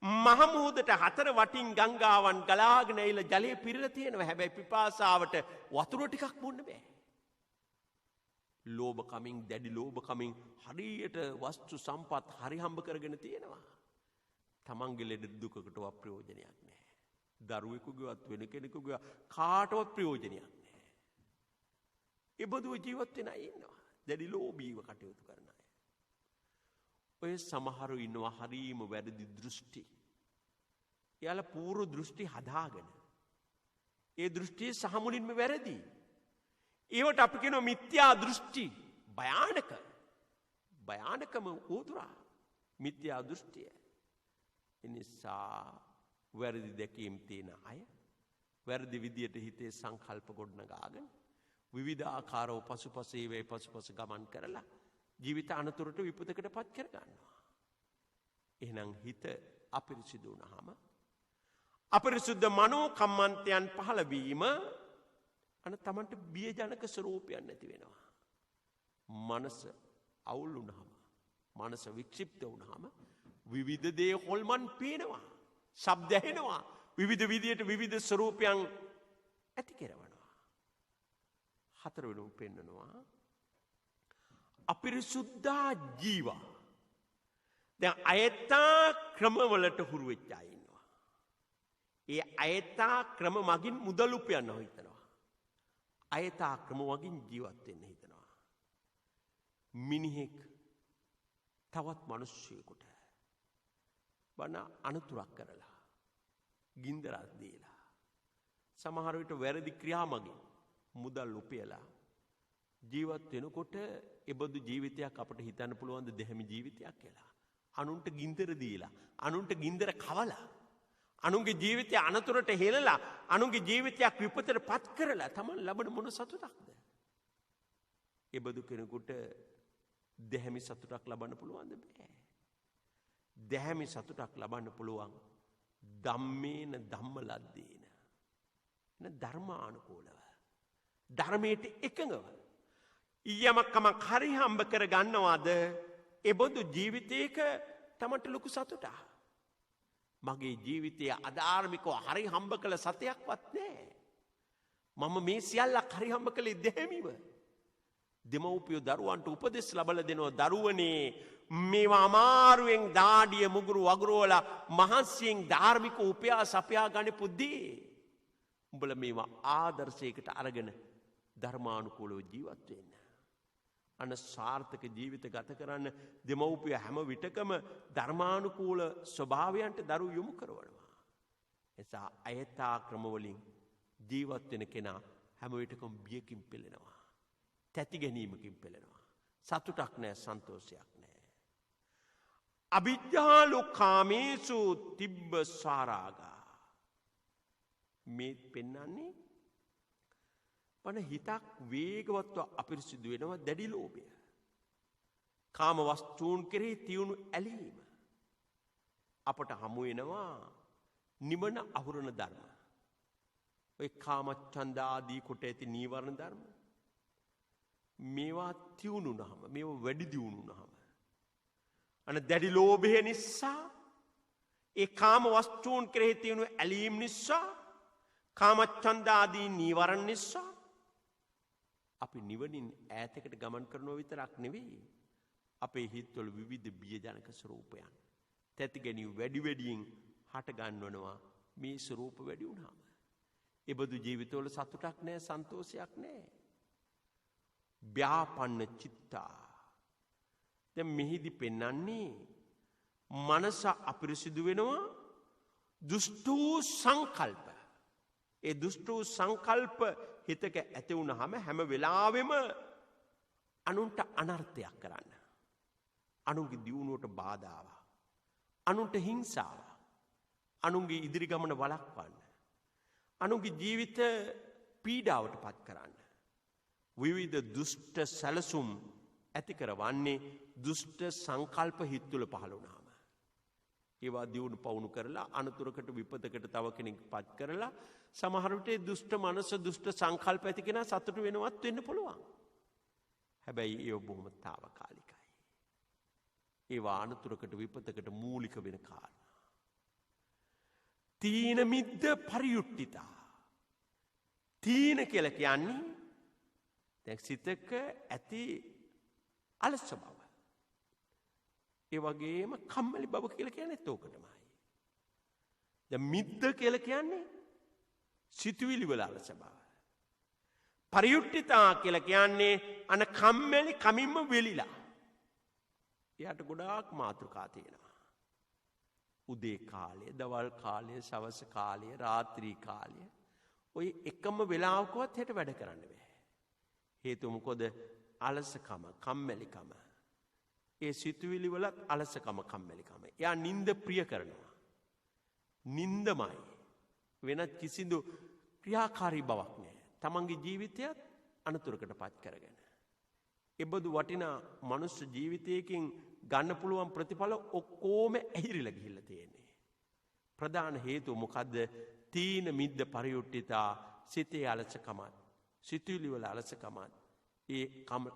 මහමුහුදට හතර වටින් ගංගාවන් ගලාගෙන ඇවිල්ලා ජලය පිරලා තියෙනවා. හැබැයි පිපාසාවට වතුර ටිකක් බොන්න බෑ. ලෝභකමින් දැඩි ලෝභකමින් හරියට වස්තු සම්පත් හරි හම්බ කරගෙන තියෙනවා. තමන්ගේ ලෙඩ දුකකටවත් ප්‍රයෝජනයක් නැහැ. දරුවෙකුගේවත් වෙන කෙනෙකුගේ කාටවත් ප්‍රයෝජනයක් නැහැ. ඒ බඳුව ජීවත් වෙන අය ඉන්නවා. දැඩි ලෝභීව කටයුතු කරන අය. ඔය සමහරු ඉන්නවා හරීම වැරදි දෘෂ්ටි. එයාලා පූර්ව දෘෂ්ටි හදාගෙන ඒ දෘෂ්ටිය සහ මුලින්ම වැරදි. ඒවට අපි කියනවා මිත්‍යා දෘෂ්ටි. භයානකම උතුරා මිත්‍යා දෘෂ්ටිය. එනිසා වැරදි දැකීම් තියෙන අය වැරදි විදියට හිතේ සංකල්ප ගොඩනගාගෙන විවිධාකාරව පසුපස ඒවේ පසුපස ගමන් කරලා ජීවිත අනතුරට විපතකට පත් කර ගන්නවා. එහෙනම් හිත අපිරිසිදු වුණාම අපරිසුද්ධ මනෝ කම්මන්තයන් පහළ වීම තමන්ට බියජනක ස්වරූපයක් නැති වෙනවා. මනස අවුල් වුණාම, මනස වික්ෂිප්ත වුණාම විවිධ දේ හොල්මන් පේනවා, ශබ්ද ඇහෙනවා, විවිධ විදියට විවිධ ස්වරූපයන් ඇති කරනවා. හතරවෙනුම පෙන්නනවා අපිරිසුද්ධා ජීවා. දැන් අයථා ක්‍රමවලට හුරු වෙච්ච අය ඉන්නවා. ඒ අයථා ක්‍රම මගින් මුදල් උපයන්න හිතනවා. අයථා ක්‍රම මගින් ජීවත් වෙන්න හිතනවා. මිනිහෙක් තවත් මිනිස්සෙකුට බන අනතුරක් කරලා ගින්දරක් දීලා සමහර විට වැරදි ක්‍රියා මගින් මුදල් උපයලා ජීවත් වෙනකොට එබඳු ජීවිතයක් අපට හිතන්න පුළුවන් ද දෙහිමි ජීවිතයක් කියලා. අනුන්ට ගින්දර දීලා, අනුන්ට ගින්දර කවලා, අනුන්ගේ ජීවිතය අනතුරට හෙළලා, අනුන්ගේ ජීවිතයක් විපතට පත් කරලා තමන් ලබන මොන සතුටක්ද? එබඳු කෙනෙකුට දෙහිමි සතුටක් ලබන්න පුළුවන්ද? බෑ. දෙහිමි සතුටක් ලබන්න පුළුවන් ධම්මේන ධම්මලද්දේන. ධර්මානුකූලව. ධර්මයට එකඟව. යමක්කමක් හරි හම්බ කර ගන්නවාද එබඳු ජීවිතයක තමට ලොකු සතුටක්. මගේ ජීවිතයේ අධාර්මිකව හරි හම්බ කළ සතයක්වත් නැහැ. මම මේ සියල්ලක් හරි හම්බ කළේ දෙහිමිව. දෙමව්පියෝ දරුවන්ට උපදෙස් ලබලා දෙනවා, දරුවනේ මේවා අමාරුවෙන් දාඩිය මුගුරු වගුරුවලා මහන්සියෙන් ධාර්මික උපයා සපයා ගන්න පුදී. උඹලා මේවා ආදර්ශයකට අරගෙන ධර්මානුකූලව ජීවත් වෙන්න. අන සාර්ථක ජීවිත ගත කරන්න දෙමව්පිය හැම විටකම ධර්මානුකූල ස්වභාවයන්ට දරුවෝ යොමු කරනවා. එසා අයථා ක්‍රමවලින් ජීවත් වෙන කෙනා හැම විටකම බියකින් පෙළෙනවා. තැති ගැනීමකින් පෙළෙනවා. සතුටක් නැහැ, සන්තෝෂයක් නැහැ. අවිජ්ජාලු කාමේසු තිබ්බ සාරාගා. මේ පෙන්නන්නේ පන හිතක් වේගවත්ව අපිරිසිදු වෙනවා දැඩි ලෝභය. කාම වස්තුන් කෙරෙහි තියුණු ඇලීම. අපට හමු වෙනවා නිවන අහුරන ධර්ම. ඔය කාමච්ඡන්ද ආදී කොට ඇති නීවරණ ධර්ම. මේවා තියුණුනහම මේවා වැඩි දියුණුනහම අන දැඩි ලෝභය නිසා ඒ කාම වස්තුන් කෙරෙහි තියුණු ඇලීම් නිසා කාමච්ඡන්ද ආදී නීවරණ නිසා අපි නිවනින් ඈතකට ගමන් කරනවා විතරක් නෙවෙයි අපේ හිතවල විවිධ බියජනක ස්වરૂපයන් තැති ගැනීම වැඩි වැඩියෙන් හට ගන්නවනවා මේ ස්වરૂප වැඩි වුණාම. එබඳු ජීවිතවල සතුටක් නැහැ සන්තෝෂයක් නැහැ. ව්‍යාපන්න චිත්තා. දැන් මෙහිදි පෙන්වන්නේ මනස අපිරිසිදු වෙනවා දුෂ්ට වූ සංකල්ප. ඒ දුෂ්ට වූ සංකල්ප හිතක ඇති වුණාම හැම වෙලාවෙම අනුන්ට අනර්ථයක් කරන්න. අනුන්ගේ දියුණුවට බාධාවක්. අනුන්ට හිංසාවක්. අනුන්ගේ ඉදිරි ගමන වළක්වන්න. අනුන්ගේ ජීවිත පීඩාවට පත් කරන්න. විවිධ දුෂ්ට සැලසුම් ඇති කරවන්නේ දුෂ්ට සංකල්ප හිත් තුළ පහළ වුණාම. ඒවා දියුණු පවුණු කරලා අනතුරකට විපතකට තව කෙනෙක් පත් කරලා සමහර විට දුෂ්ට මනස දුෂ්ට සංකල්ප ඇති කෙනා සතුටු වෙනවත් වෙන්න පුළුවන්. හැබැයි ඒ බොහොම తాවකාලිකයි. ඒවා අනතුරකට විපතකට මූලික වෙන කාරණා. තීන මිද්ද පරියුට්ටිතා. තීන කියලා කියන්නේ දැන් සිතක ඇති අලස බව. ඒ වගේම කම්මැලි බව කියලා කියන්නේ ඒකටමයි. දැන් මිද්ද කියලා කියන්නේ සිතුවිලි වල අලස බව. පරියුට්ටිතා කියලා කියන්නේ අන කම්මැලි කමින්ම වෙලිලා. එයාට ගොඩාක් මාතෘකා තියෙනවා. උදේ කාලය, දවල් කාලය, සවස කාලය, රාත්‍රී කාලය. ඔය එකම වෙලාවකවත් හෙට වැඩ කරන්න බෑ. හේතුව මොකද? අලසකම, කම්මැලිකම. ඒ සිතුවිලි වලත් අලසකම, කම්මැලිකම. එයා නිින්ද ප්‍රිය කරනවා. නිින්දමයි. වෙනත් කිසිදු ක්‍රියාකාරී බවක් නෑ. තමන්ගේ ජීවිතයත් අනතුරකට පත් කරගෙන. එබඳු වටිනා මනුෂ්‍ය ජීවිතයකින් ගන්න පුළුවන් ප්‍රතිඵල ඔක්කොම ඇහිරිලා ගිහිල්ලා තියෙන්නේ. ප්‍රධාන හේතුව මොකද්ද? තීන මිද්ද පරියුට්ටිතා. සිතේ අලසකමත්, සිතුවිලි වල අලසකමත්, ඒ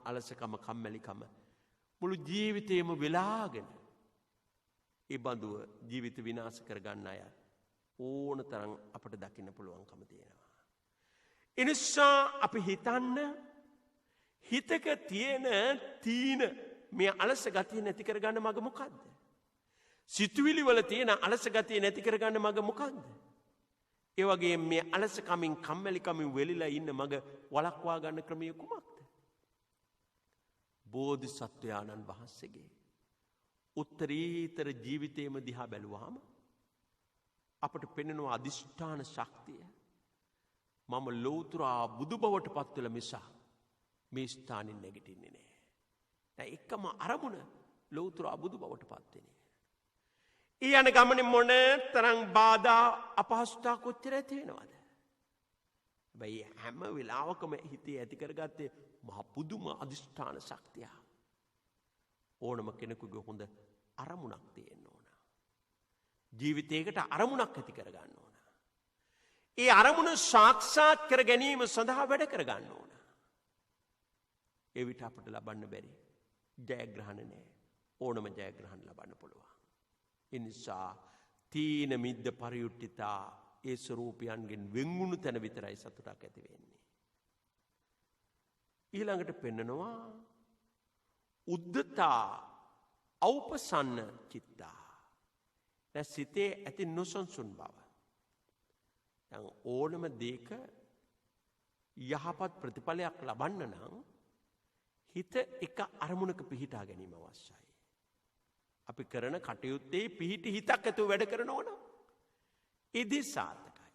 අලසකම, කම්මැලිකම මුළු ජීවිතේම වෙලාගෙන ඒ බඳුව ජීවිත විනාශ කරගන්න අය ඕන තරම් අපට දකින්න පුළුවන්කම තියෙනවා. එනිසා අපි හිතන්න හිතක තියෙන තීන මේ අලස ගතිය නැති කරගන්න මග මොකද්ද? සිතුවිලි වල තියෙන අලස ගතිය නැති කරගන්න මග මොකද්ද? ඒ වගේම මේ අලසකමින් කම්මැලිකමින් වෙලිලා ඉන්න මග වළක්වා ගන්න ක්‍රමය කුමක්ද? බෝධිසත්වයාණන් වහන්සේගේ උත්තරීතර ජීවිතයේම දිහා බැලුවාම අපට පෙනෙන අදිෂ්ඨාන ශක්තිය මම ලෞතර බුදු බවට පත් වෙලා මිසක් මේ ස්ථානින් නැගිටින්නේ නැහැ. දැන් එකම අරමුණ ලෞතර බුදු බවට පත් වෙන්නේ. ඊ යන ගමනේ මොන තරම් බාධා අපහසුතා කොච්චර ඇති වෙනවද? හැබැයි හැම වෙලාවකම හිතේ ඇති කරගත්තේ මහ පුදුම අදිෂ්ඨාන ශක්තිය. ඕනම කෙනෙකුගේ හොඳ අරමුණක් තියෙන්න ඕන. ජීවිතයකට අරමුණක් ඇති කරගන්න ඕන. ඒ අරමුණ සාක්ෂාත් කර ගැනීම සඳහා වැඩ කරගන්න ඕන. ඒ විට අපට ලබන්න බැරි ජයග්‍රහණ නැහැ. ඕනම ජයග්‍රහණ ලබන්න පුළුවන්. ඒ නිසා තීන මිද්ද පරියුට්ටිතා ඒ ස්වરૂපයන්ගෙන් වෙන්වුණු තැන විතරයි සතුටක් ඇති වෙන්නේ. ඊළඟට පෙන්නනවා උද්දතා ඖපසන්න චිත්තා. දැන් සිතේ ඇති නොසන්සුන් බව. දැන් ඕනම දෙයක යහපත් ප්‍රතිඵලයක් ලබන්න නම් හිත එක අරමුණක පිහිටා ගැනීම අවශ්‍යයි. අපි කරන කටයුත්තේ පිහිටි හිතක් ඇතුව වැඩ කරන ඕන. ඉදි සාර්ථකයි.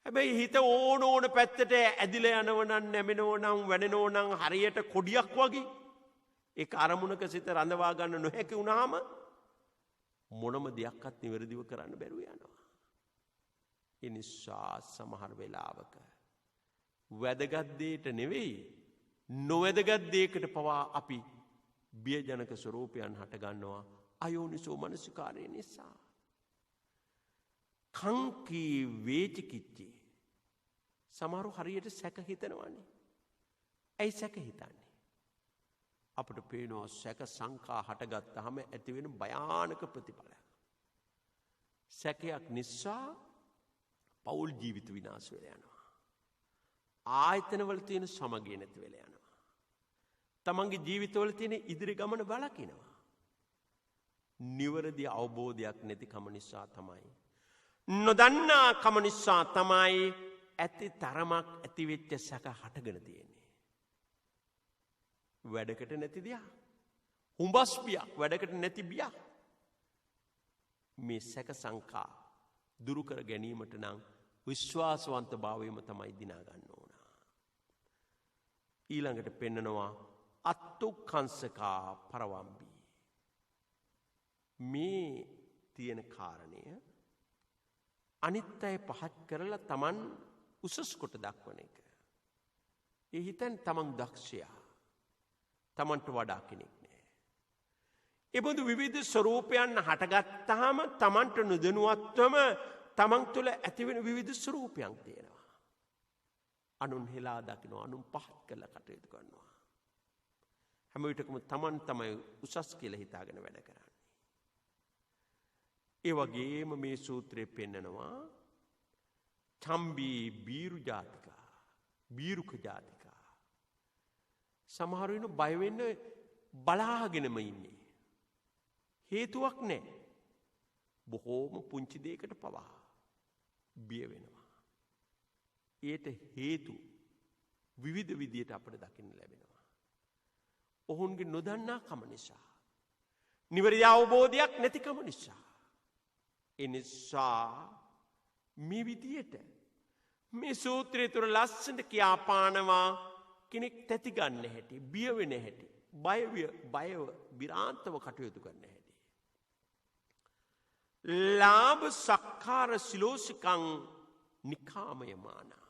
හැබැයි හිත ඕන පැත්තට ඇදිලා යනව නම් නැමෙනව නම් වැඩෙනව නම් හරියට කොඩියක් වගේ ඒක අරමුණක සිත රඳවා ගන්න නොහැකි වුණාම මොනම දෙයක්වත් නිවැරදිව කරන්න බැරුව යනවා. ඒ නිසා සමහර වෙලාවක වැදගත් දෙයට නෙවෙයි නොවැදගත් දෙයකට පවා අපි බියජනක ස්වරූපයන් හටගන්නවා අයෝනිසෝ මනසිකාරය නිසා. කංකී වේචිකිච්චේ සමහරු හරියට සැක හිතනවානේ. ඇයි සැක හිතන්නේ? අපට පේනවා සැක සංකා හටගත්තාම ඇතිවෙන භයානක ප්‍රතිඵල. සැකයක් නිසා පවුල් ජීවිත විනාශ වෙලා යනවා. ආයතනවල තියෙන සමගිය නැති වෙලා යනවා. තමන්ගේ ජීවිතවල තියෙන ඉදිරි ගමන බලකිනවා. නිවැරදි අවබෝධයක් නැතිකම නිසා තමයි. නොදන්නා කම නිසා තමයි ඇති තරමක් ඇතිවෙච්ච සැක හටගෙන තියෙන්නේ. වැඩකට නැති දෙයක්. හුඹස් බියක් වැඩකට නැති බියක්. මේ සැක සංකා දුරු කර ගැනීමට නම් විශ්වාසවන්ත භාවයම තමයි දිනා ගන්න ඕන. ඊළඟට පෙන්නනවා අත්තුක්ඛංසකා පරවම්බී. මේ තියෙන කාරණය අනිත් අය පහත් කරලා Taman උසස් කොට දක්වන එක. ඒ හිතෙන් Taman දක්ෂයා. Tamanට වඩා කෙනෙක් නෑ. එබඳු විවිධ ස්වරූපයන් හටගත්තාම Tamanට නොදැනුවත්වම Taman තුළ ඇතිවෙන විවිධ ස්වරූපයන් තියෙනවා. අනුන් හෙලා දකිනවා, අනුන් පහත් කරලා කටයුතු කරනවා. හැම විටකම Taman තමයි උසස් කියලා හිතාගෙන වැඩ කරන්නේ. ඒ වගේම මේ සූත්‍රයේ පෙන්නනවා චම්බී බීරු ජාතිකා, බීරුක ජාතිකා. සමහර වෙන බය වෙන්න බලාගෙනම ඉන්නේ. හේතුවක් නැහැ. බොහෝම පුංචි දෙයකට පවා බිය වෙනවා. ඒට හේතු විවිධ විදියට අපිට දකින්න ලැබෙනවා. ඔවුන්ගේ නොදන්නා කම නිසා, නිවැරදි අවබෝධයක් නැතිකම නිසා. එනිසා මේ විදියට මේ සූත්‍රය තුර ලස්සනට කියාපානවා කෙනෙක් තැති ගන්න හැටි, බිය වෙන හැටි, බයව විරාන්තව කටයුතු කරන්න හැටි. ලාභ සක්කාර සිලෝසිකං නිකාමය මානා.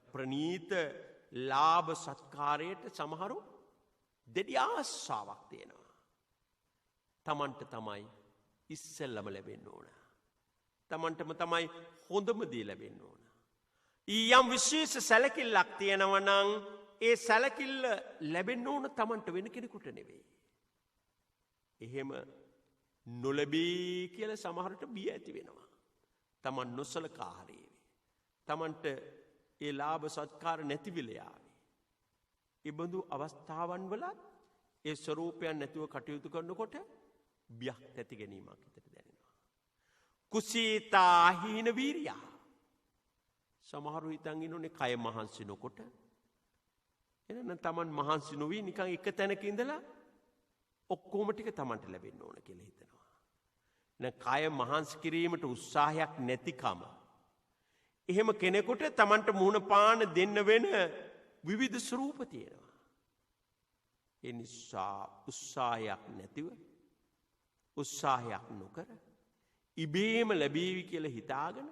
ප්‍රනීත ලාභ සත්කාරයට සමහරු දෙඩි ආසාවක් තියෙනවා. Tamanට තමයි ඉස්සෙල්ලම ලැබෙන්න ඕන. Tamanටම තමයි හොඳම දේ ලැබෙන්න ඕන. ඊයම් විශේෂ සැලකිල්ලක් තියෙනවා නම් ඒ සැලකිල්ල ලැබෙන්න ඕන Tamanට වෙන කෙනෙකුට නෙවෙයි. එහෙම නොලැබී කියලා සමහරට බිය ඇති වෙනවා. Taman නොසලකා හරියේවි. Tamanට ඒ ලාභ සත්කාර නැති වෙලා යාවි. ඒ බඳු අවස්ථාවන් වල ඒ ස්වરૂපයන් නැතුව කටයුතු කරනකොට බියක් ඇති ගැනීමක් හිතට දැනෙනවා. කුසීතා හීන වීරියා. සමහරු හිතන් ඉන්නෝනේ කය මහන්සි නොකොට. එහෙනම් Taman මහන්සි නොවි නිකන් එක තැනක ඉඳලා ඔක්කොම ටික Tamanට ලැබෙන්න ඕන කියලා හිතනවා. කය මහන්සි කිරීමට උත්සාහයක් නැතිකම. එහෙම කෙනෙකුට Tamanට මුහුණ පාන දෙන්න වෙන විවිධ ස්වරූප තියෙනවා. ඒ නිසා උත්සාහයක් නැතිව, උත්සාහයක් නොකර ඉබේම ලැබේවි කියලා හිතාගෙන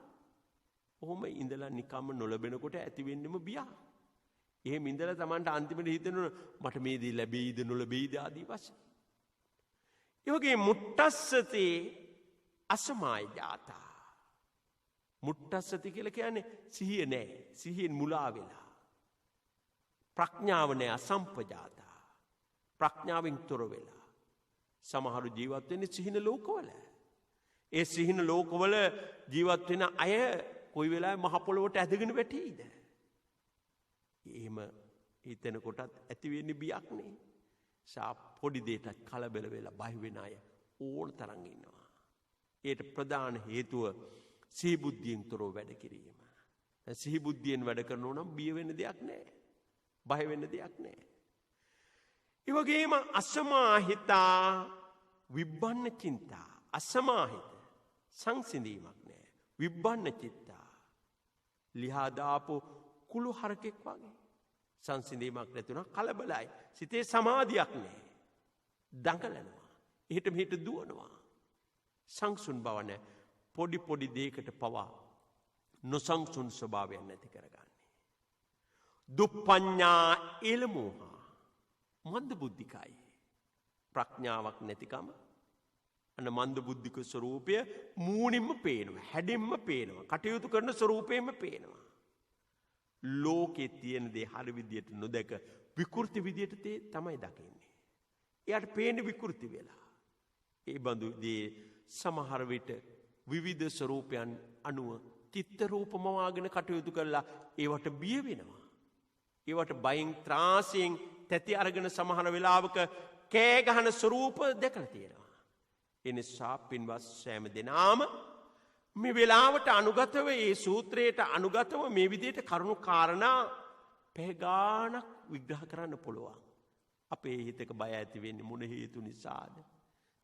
ඔහොම ඉඳලා නිකම්ම නොලැබෙනකොට ඇති වෙන්නෙම බියක්. එහෙම ඉඳලා Tamanට අන්තිමට හිතෙනවා මට මේ දේ ලැබෙයිද නොලැබෙයිද ආදී වශයෙන්. ඒ වගේ මුට්ටස්සති අසමාය ජාතා. මුට්ටස්සති කියලා කියන්නේ සිහිය නැහැ. සිහියෙන් මුලා වෙලා. ප්‍රඥාව නැහැ, අසම්පජාතා. ප්‍රඥාවෙන් තොර වෙලා. සමහරු ජීවත් වෙන්නේ සිහින ලෝකවල. ඒ සිහින ලෝකවල ජීවත් වෙන අය කොයි වෙලාවෙ මහ පොළොවට ඇදගෙන වැටෙයිද? එහෙම හිතෙනකොටත් ඇති වෙන්නේ බියක් නේ. පොඩි දෙයකට කලබල වෙලා බය වෙන අය ඕන තරම් ඉන්නවා. ඒට ප්‍රධාන හේතුව සිහිබුද්ධියෙන් තොරව වැඩ කිරීම. සිහිබුද්ධියෙන් වැඩ කරනවා නම් බිය වෙන්න දෙයක් නැහැ. බය වෙන්න දෙයක් නැහැ. ඒ වගේම අසමාහිතා විබ්බන්න චින්තා. අසමාහිත සංසිඳීමක් නැහැ. විබ්බන්න චිත්තා. ලිහා දාපු කුළු හරකෙක් වගේ. සංසිඳීමක් නැතුණා කලබලයි. සිතේ සමාධියක් නැහැ. දඟලනවා. එහෙට මෙහෙට දුවනවා. සංසුන් බව නැහැ. පොඩි දෙයකට පවා නොසංසුන් ස්වභාවයක් නැති කරගන්නේ. දුප්පඤ්ඤා එළමෝහා මන්ද බුද්ධිකයි. ප්‍රඥාවක් නැතිකම අන්න මන්ද බුද්ධික ස්වરૂපය මූණින්ම පේනවා, හැඩින්ම පේනවා, කටයුතු කරන ස්වરૂපයෙන්ම පේනවා. ලෝකේ තියෙන දේ හරි විදියට නොදක විකෘති විදියට තමයි දකින්නේ. එයාට පේන්නේ විකෘති වෙලා. ඒ බඳු දේ සමහර විට විවිධ ස්වરૂපයන් අනුව චිත්ත රූපමවාගෙන කටයුතු කරලා ඒවට බිය වෙනවා. ඒවට බයෙන් ත්‍රාසයෙන් තැති අරගෙන සමහර වෙලාවක කෑ ගහන ස්වરૂප දැකලා තියෙනවා. ඒ නිසා පින්වත් සෑම දෙනාම මේ වෙලාවට අනුගතව ඒ සූත්‍රයට අනුගතව මේ විදිහට කරුණු කාරණා පැගානක් විග්‍රහ කරන්න පුළුවන්. අපේ හිතක බය ඇති වෙන්නේ මොන හේතු නිසාද?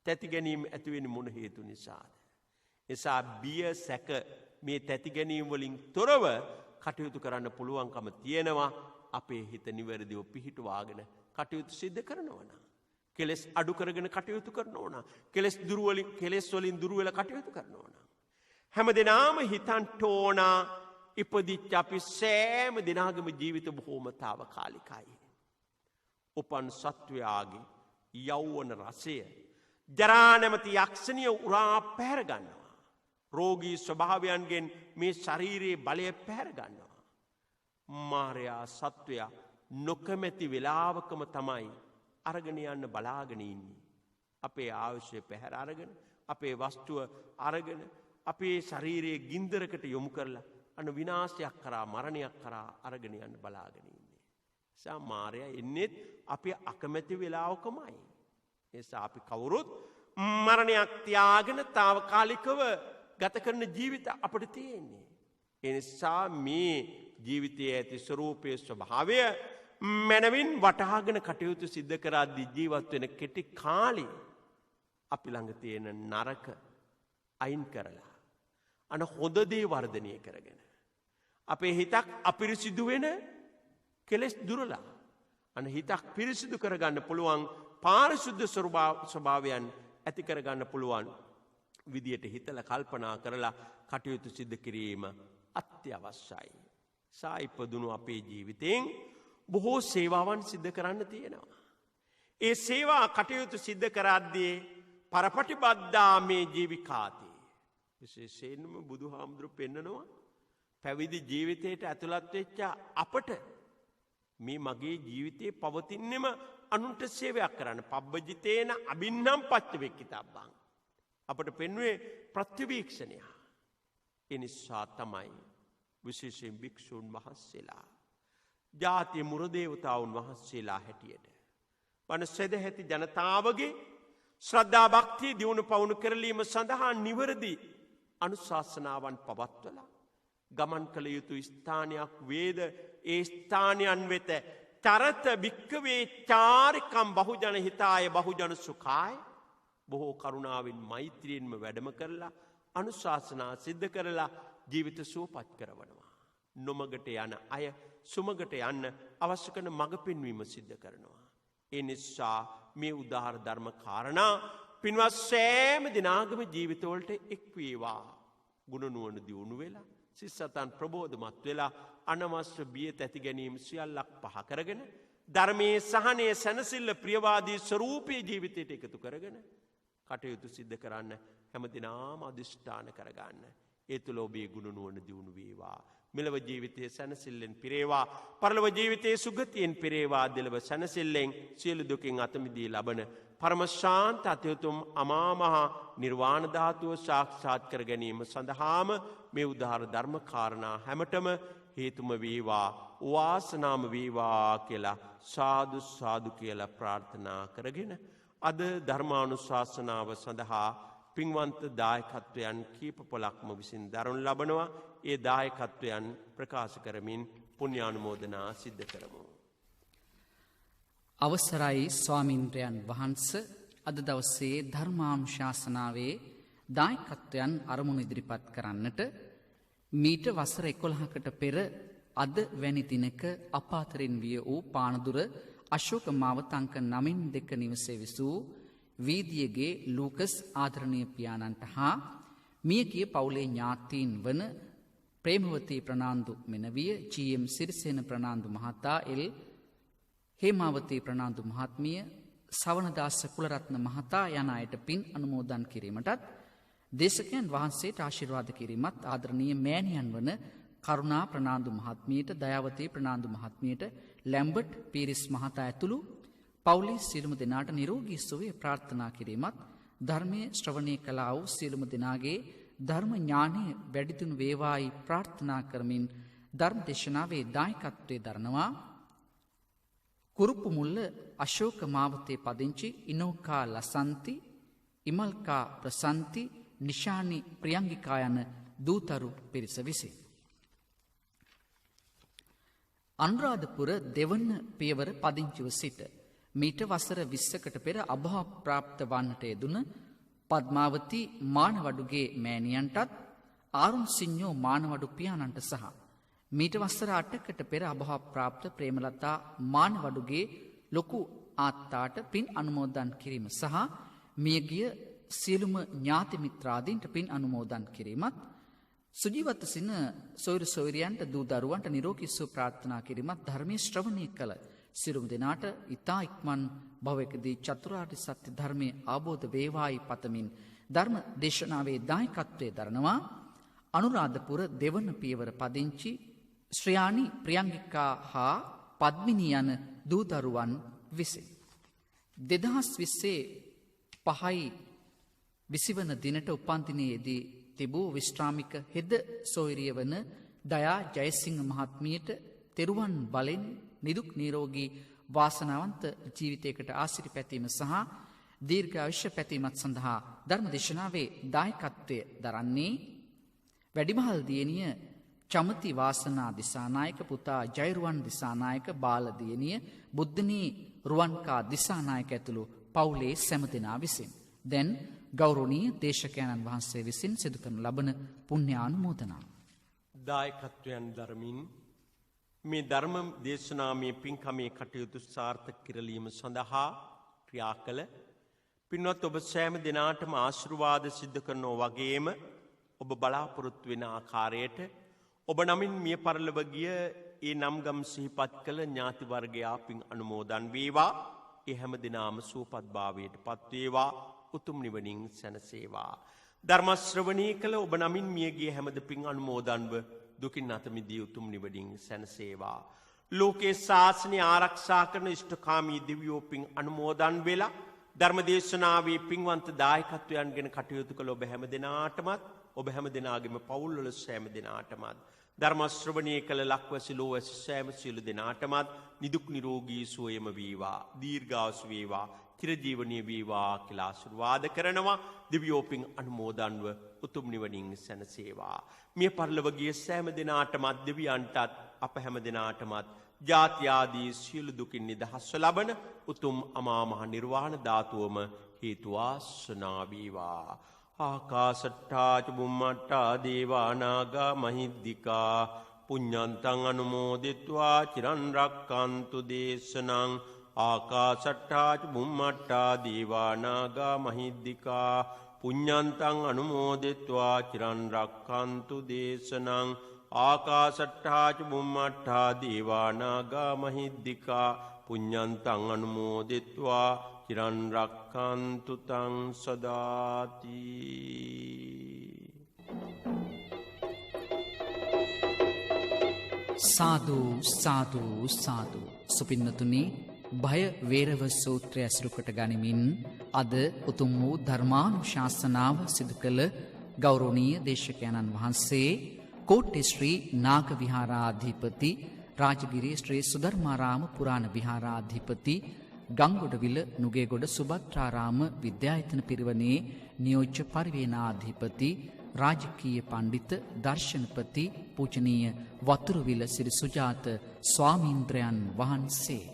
තැති ගැනීම ඇති වෙන්නේ මොන හේතු නිසාද? එසා බිය සැක මේ තැති ගැනීම වලින් තොරව කටයුතු කරන්න පුළුවන්කම තියෙනවා. අපේ හිත නිවැරදිව පිහිටුවාගෙන කටයුතු සිද්ධ කරනවා නම්, කෙලෙස් අඩු කරගෙන කටයුතු කරනවා නම්, කෙලෙස් වලින් දුර වෙලා කටයුතු කරනවා නම්, හැමදෙනාම හිතන්න ඕන ඉපදිච්ච අපි සෑම දිනකම ජීවිත බොහෝම తాවකාලිකයි. උපන් සත්වයාගේ යෞවන රසය ජරා නැමැති යක්ෂණිය උරා පැහැර ගන්නවා. රෝගී ස්වභාවයන්ගෙන් මේ ශරීරයේ බලය පැහැර ගන්නවා. මාරයා සත්වයා නොකමැති වෙලාවකම තමයි අරගෙන යන්න බලාගෙන ඉන්නේ. අපේ ආයුෂය පැහැර අරගෙන, අපේ වස්තුව අරගෙන, අපේ ශරීරයේ ගින්දරකට යොමු කරලා අන්න විනාශයක් කරා, මරණයක් කරා අරගෙන යන්න බලාගෙන ඉන්නේ. නිසා මාරයා එන්නේ අපි අකමැති වෙලාවකමයි. නිසා අපි කවුරුත් මරණයක් තියාගෙන తాවකාලිකව ගත කරන ජීවිත අපිට තියෙන්නේ. ඒ නිසා මේ ජීවිතයේ ඇති ස්වરૂපයේ ස්වභාවය මනවින් වටහාගෙන කටයුතු සිද්ධ කරද්දී ජීවත් වෙන කෙටි කාලේ අපි ළඟ තියෙන නරක අයින් කරලා අන හොඳ දේ වර්ධනය කරගෙන අපේ හිතක් අපිරිසිදු වෙන කෙලෙස් දුරලා අන හිතක් පිරිසිදු කරගන්න පුළුවන් පාරිශුද්ධ ස්වභාවයන් ඇති කරගන්න පුළුවන් විදියට හිතලා කල්පනා කරලා කටයුතු සිද්ධ කිරීම අත්‍යවශ්‍යයි. සායිපදුණු අපේ ජීවිතයෙන් බොහෝ සේවාවන් සිද්ධ කරන්න තියෙනවා. ඒ සේවා කටයුතු සිද්ධ කරද්දී පරපටිබද්දා මේ ජීවිකාති. විශේෂයෙන්ම බුදුහාමුදුරු පෙන්නනවා පැවිදි ජීවිතයට ඇතුළත් වෙච්ච අපට මේ මගේ ජීවිතේ පවතින්නෙම අනුන්ට සේවයක් කරන්න. පබ්බජිතේන අබින්නම් පච්චවෙක්කිතබ්බං. අපට පෙන්වේ ප්‍රතිවීක්ෂණය. ඒ නිසා තමයි විශේෂයෙන් භික්ෂූන් වහන්සේලා ජාතිය මුරදේවතාවුන් වහන්සේලා හැටියට වන සදැහැති ජනතාවගේ ශ්‍රද්ධා භක්තිය දියුණු පවුණු කරලීම සඳහා නිවැරදි අනුශාසනාවන් පවත්වලා ගමන් කළ යුතු ස්ථානයක් වේද ඒ ස්ථානයන් වෙත තරත භික්කවේ චාරිකම් බහුජන හිතාය බහුජන සුඛාය බොහෝ කරුණාවෙන් මෛත්‍රියෙන්ම වැඩම කරලා අනුශාසනා සිද්ධ කරලා ජීවිත සුවපත් කරවනවා. නොමගට යන අය සුමගට යන්න අවශ්‍ය කරන මඟ පෙන්වීම සිද්ධ කරනවා. ඒ නිසා මේ උදාහර ධර්ම කාරණා පින්වත් සෑම දිනාගම ජීවිතවලට එක් වේවා. ගුණ නුවණ දියුණු වෙලා සිස්සතන් ප්‍රබෝධමත් වෙලා අනවශ්‍ය බිය තැති ගැනීම සියල්ලක් පහ කරගෙන ධර්මයේ සහනය සැනසෙල්ල ප්‍රියවාදී ස්වરૂපී ජීවිතයට එකතු කරගෙන කටයුතු සිද්ධ කරන්න හැමදිනාම අධිෂ්ඨාන කරගන්න. ඒ තුළ ඔබේ ගුණ නුවණ දියුණු වේවා. මෙලව ජීවිතයේ සැනසෙල්ලෙන් පිරේවා. පරලොව ජීවිතයේ සුගතියෙන් පිරේවා. දෙලව සැනසෙල්ලෙන් සියලු දුකින් අත මිදී ලබන පරම ශාන්ත අතිඋතුම් අමා මහ නිර්වාණ ධාතුව සාක්ෂාත් කර ගැනීම සඳහාම මේ උදාහර ධර්ම කාරණා හැමතෙම හේතුම වේවා, වාසනාම වේවා කියලා සාදු සාදු කියලා ප්‍රාර්ථනා කරගෙන අද ධර්මානුශාසනාව සඳහා පින්වන්ත දායකත්වයන් කීප පොලක්ම විසින් දරනු ලබනවා. ඒ දායකත්වයන් ප්‍රකාශ කරමින් පුණ්‍යානුමෝදනා සිද්ධ කරමු. අවසරයි ස්වාමින්ද්‍රයන් වහන්ස, අද දවසේ ධර්මානුශාසනාවේ දායකත්වයන් අරමුණු ඉදිරිපත් කරන්නට මීට වසර 11කට පෙර අද වැනි දිනක අපාතරින් විය වූ පානදුර අශෝක මාවතංක 9-2 නිවසේ විසූ වීදියගේ ලූකස් ආදරණීය පියාණන්ට හා මියගිය පවුලේ ඥාතීන් වන ප්‍රේමවතී ප්‍රනාන්දු මෙනවිය, ජී.එම්. සිරිසේන ප්‍රනාන්දු මහතා, එල්. හේමාවතී ප්‍රනාන්දු මහත්මිය, සවනදාස කුලරත්න මහතා යන අයට පින් අනුමෝදන් කිරීමටත් දේශකයන් වහන්සේට ආශිර්වාද කිරීමත් ආදරණීය මෑණියන් වන කරුණා ප්‍රනාන්දු මහත්මියට, දයාවතී ප්‍රනාන්දු මහත්මියට, ලැම්බර්ට් පීරිස් මහතා ඇතුළු පවුලේ සියලුම දෙනාට නිරෝගී සුවය ප්‍රාර්ථනා කිරීමත් ධර්මයේ ශ්‍රවණය කළා වූ සියලුම දෙනාගේ ධර්ම ඥානය වැඩි දියුණු වේවායි ප්‍රාර්ථනා කරමින් ධර්ම දේශනාවේ දායකත්වයේ දරනවා කුරුප්පු මුල්ල අශෝක මාවතේ පදිංචි ඉනෝකා ලසන්ති, ඉමල්කා ප්‍රසන්ති, නිශානි ප්‍රියංගිකා යන දූතරු පිරිස විසින්. අනුරාධපුර දෙවන පියවර පදිංචිව සිට මීට වසර 20කට පෙර අභාව ප්‍රාප්ත වන්නට යෙදුන පද්මාවති මානවඩුගේ මෑණියන්ටත් ආරුන් සිඤ්ඤෝ මානවඩු පියාණන්ට සහ මීට වසර 8කට පෙර අභාව ප්‍රාප්ත ප්‍රේමලතා මානවඩුගේ ලොකු ආත්තාට පින් අනුමෝදන් කිරීම සහ මියගිය සියලුම ඥාති මිත්‍රාදීන්ට පින් අනුමෝදන් කිරීමත් සුජීවත සින සොයුරු සොයුරියන්ට දූ දරුවන්ට නිරෝගී සුව ප්‍රාර්ථනා කිරීමත් ධර්මයේ ශ්‍රවණය කළ සියලුම දෙනාට ඊතා ඉක්මන් භවයකදී චතුරාර්ය සත්‍ය ධර්මයේ ආબોධ වේවායි පතමින් ධර්ම දේශනාවේ දායකත්වයේ දරනවා අනුරාධපුර දෙවන පියවර පදිංචි ශ්‍රියානි ප්‍රියංගිකා හා පද්මිනී යන දූ දරුවන් විසින් 2020 5 වන දිනට උපන්දිනයේදී තිබූ විශ්‍රාමික හෙද සොයුරිය වන දයා ජයසිංහ මහත්මියට තෙරුවන් බලෙන් නිදුක් නිරෝගී වාසනාවන්ත ජීවිතයකට ආශිර්වාද පැතීම සහ දීර්ඝායුෂ පැතීමත් සඳහා ධර්ම දේශනාවේ දායකත්වය දරන්නේ වැඩිමහල් දියණිය චමති වාසනා දිසානායක, පුතා ජයරුවන් දිසානායක, බාල දියණිය බුද්ධනී රුවන්කා දිසානායක ඇතුළු පවුලේ සෑම දෙනා විසින්. දැන් ගෞරවනීය දේශකයන්න් වහන්සේ විසින් සිදු කරන ලබන පුණ්‍යානුමෝදනා. දායකත්වයන් දරමින් මේ ධර්ම දේශනාමය පින්කමේ කටයුතු සාර්ථක කරලීම සඳහා ක්‍රියා කළ පින්වත් ඔබ සෑම දෙනාටම ආශිර්වාද සිද්ධ කරනෝ වගේම ඔබ බලාපොරොත්තු වෙන ආකාරයට ඔබ නමින් මිය පරලොව ගිය ඒ නම්ගම් සිහිපත් කළ ඥාති වර්ගයා පින් අනුමෝදන් වේවා. ඒ හැම දිනාම සුවපත් භාවයට පත් වේවා, උතුම් නිවනින් සැනසේවා. ධර්ම ශ්‍රවණී කළ ඔබ නමින් මිය ගිය හැමද පින් අනුමෝදන්ව දුකින් අත මිදී උතුම් නිවනින් සැනසේවා. ලෝකේ ශාසනය ආරක්ෂා කරන ඉෂ්ඨකාමී දිව්‍යෝ පින් අනුමෝදන් වෙලා ධර්ම දේශනාවේ පින්වන්ත දායකත්වයන්ගෙන කටයුතු කළ ඔබ හැම දෙනාටමත් ඔබ හැම දෙනාගේම පවුල්වල සෑම දෙනාටමත් ධර්ම ශ්‍රවණය කළ ලක්වැසි ලෝවැසි සෑම සියලු දෙනාටමත් නිදුක් නිරෝගී සුවයම වේවා, දීර්ඝායුෂ වේවා, චිරජීවනීය වේවා කියලා ආශිර්වාද කරනවා. දිව්‍යෝ පින් අනුමෝදන්ව උතුම් නිවනින් සැනසේවා. මිය පරලොව ගිය සෑම දෙනාටමත් දෙවියන්ටත් අප හැම දෙනාටමත් ජාති ආදී සියලු දුකින් නිදහස්ව ලබන උතුම් අමා මහ නිර්වාණ ධාතුවම හේතු වාසනා වේවා. ආකාශට්ටා ච බුම්මට්ටා දේවා නාග මහිද්దికා පුඤ්ඤන්තං අනුමෝදිත්වා චිරන් රක්칸තු දේශනං. ආකාශට්ටා ච බුම්මට්ටා දේවා නාග මහිද්దికා පුඤ්ඤන්තං අනුමෝදිත්වා චිරන් රක්칸තු දේශනං. ආකාශට්ටා ච බුම්මට්ටා දේවා නාග මහිද්దికා පුඤ්ඤන්තං අනුමෝදිත්වා චිරන් රක්칸තු තං සදාති. සාදු සාදු සාදු. සුපින්නතුනි, භය වේරව සූත්‍රය ඇසුරු කොට ගනිමින් අද උතුම් වූ ධර්මානුශාසනාව සිදු කළ ගෞරවනීය දේශකයන්න් වහන්සේ කෝට්ටේ ශ්‍රී නාග විහාරාධිපති, රාජගිරිය ශ්‍රී සුධර්මාරාම පුරාණ විහාරාධිපති, ගංගොඩවිල නුගේගොඩ සුභද්‍රාරාම විද්‍යායතන පිරිවනේ නියෝජ්‍ය පරිවේනාධිපති, රාජකීය පණ්ඩිත දර්ශනපති පූජනීය වතුරුවිල සිරි සුජාත ස්වාමීන්ද්‍රයන් වහන්සේ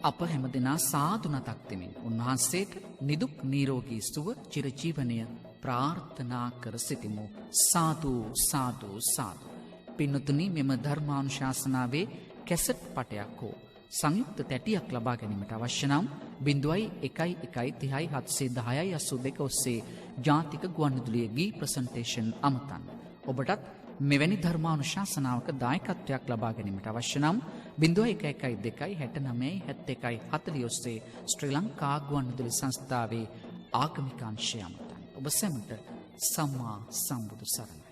අප හැමදෙනා සාදු නතක් දෙමින් උන්වහන්සේට නිදුක් නිරෝගී සුව චිරජීවනය ප්‍රාර්ථනා කර සිටිමු. සාදු සාදු සාදු. පින්නතුනි, මෙම ධර්මානුශාසනාවේ කැසට් පටයක් හෝ සංයුක්ත තැටියක් ලබා ගැනීමට අවශ්‍ය නම් 0111307010 ඔස්සේ ජාතික ගුවන්විදුලියේ ගී ප්‍රසන්ටේෂන් අමතන්න. ඔබටත් මෙවැනි ධර්මානුශාසනාවක දායකත්වයක් ලබා ගැනීමට අවශ්‍ය නම් 0112697140 ඔස්සේ ශ්‍රී ලංකා ගුවන්විදුලි සංස්ථාවේ ආගමික අංශය අමතන්න. ඔබ සැමට සම්මා සම්බුදු සරණයි.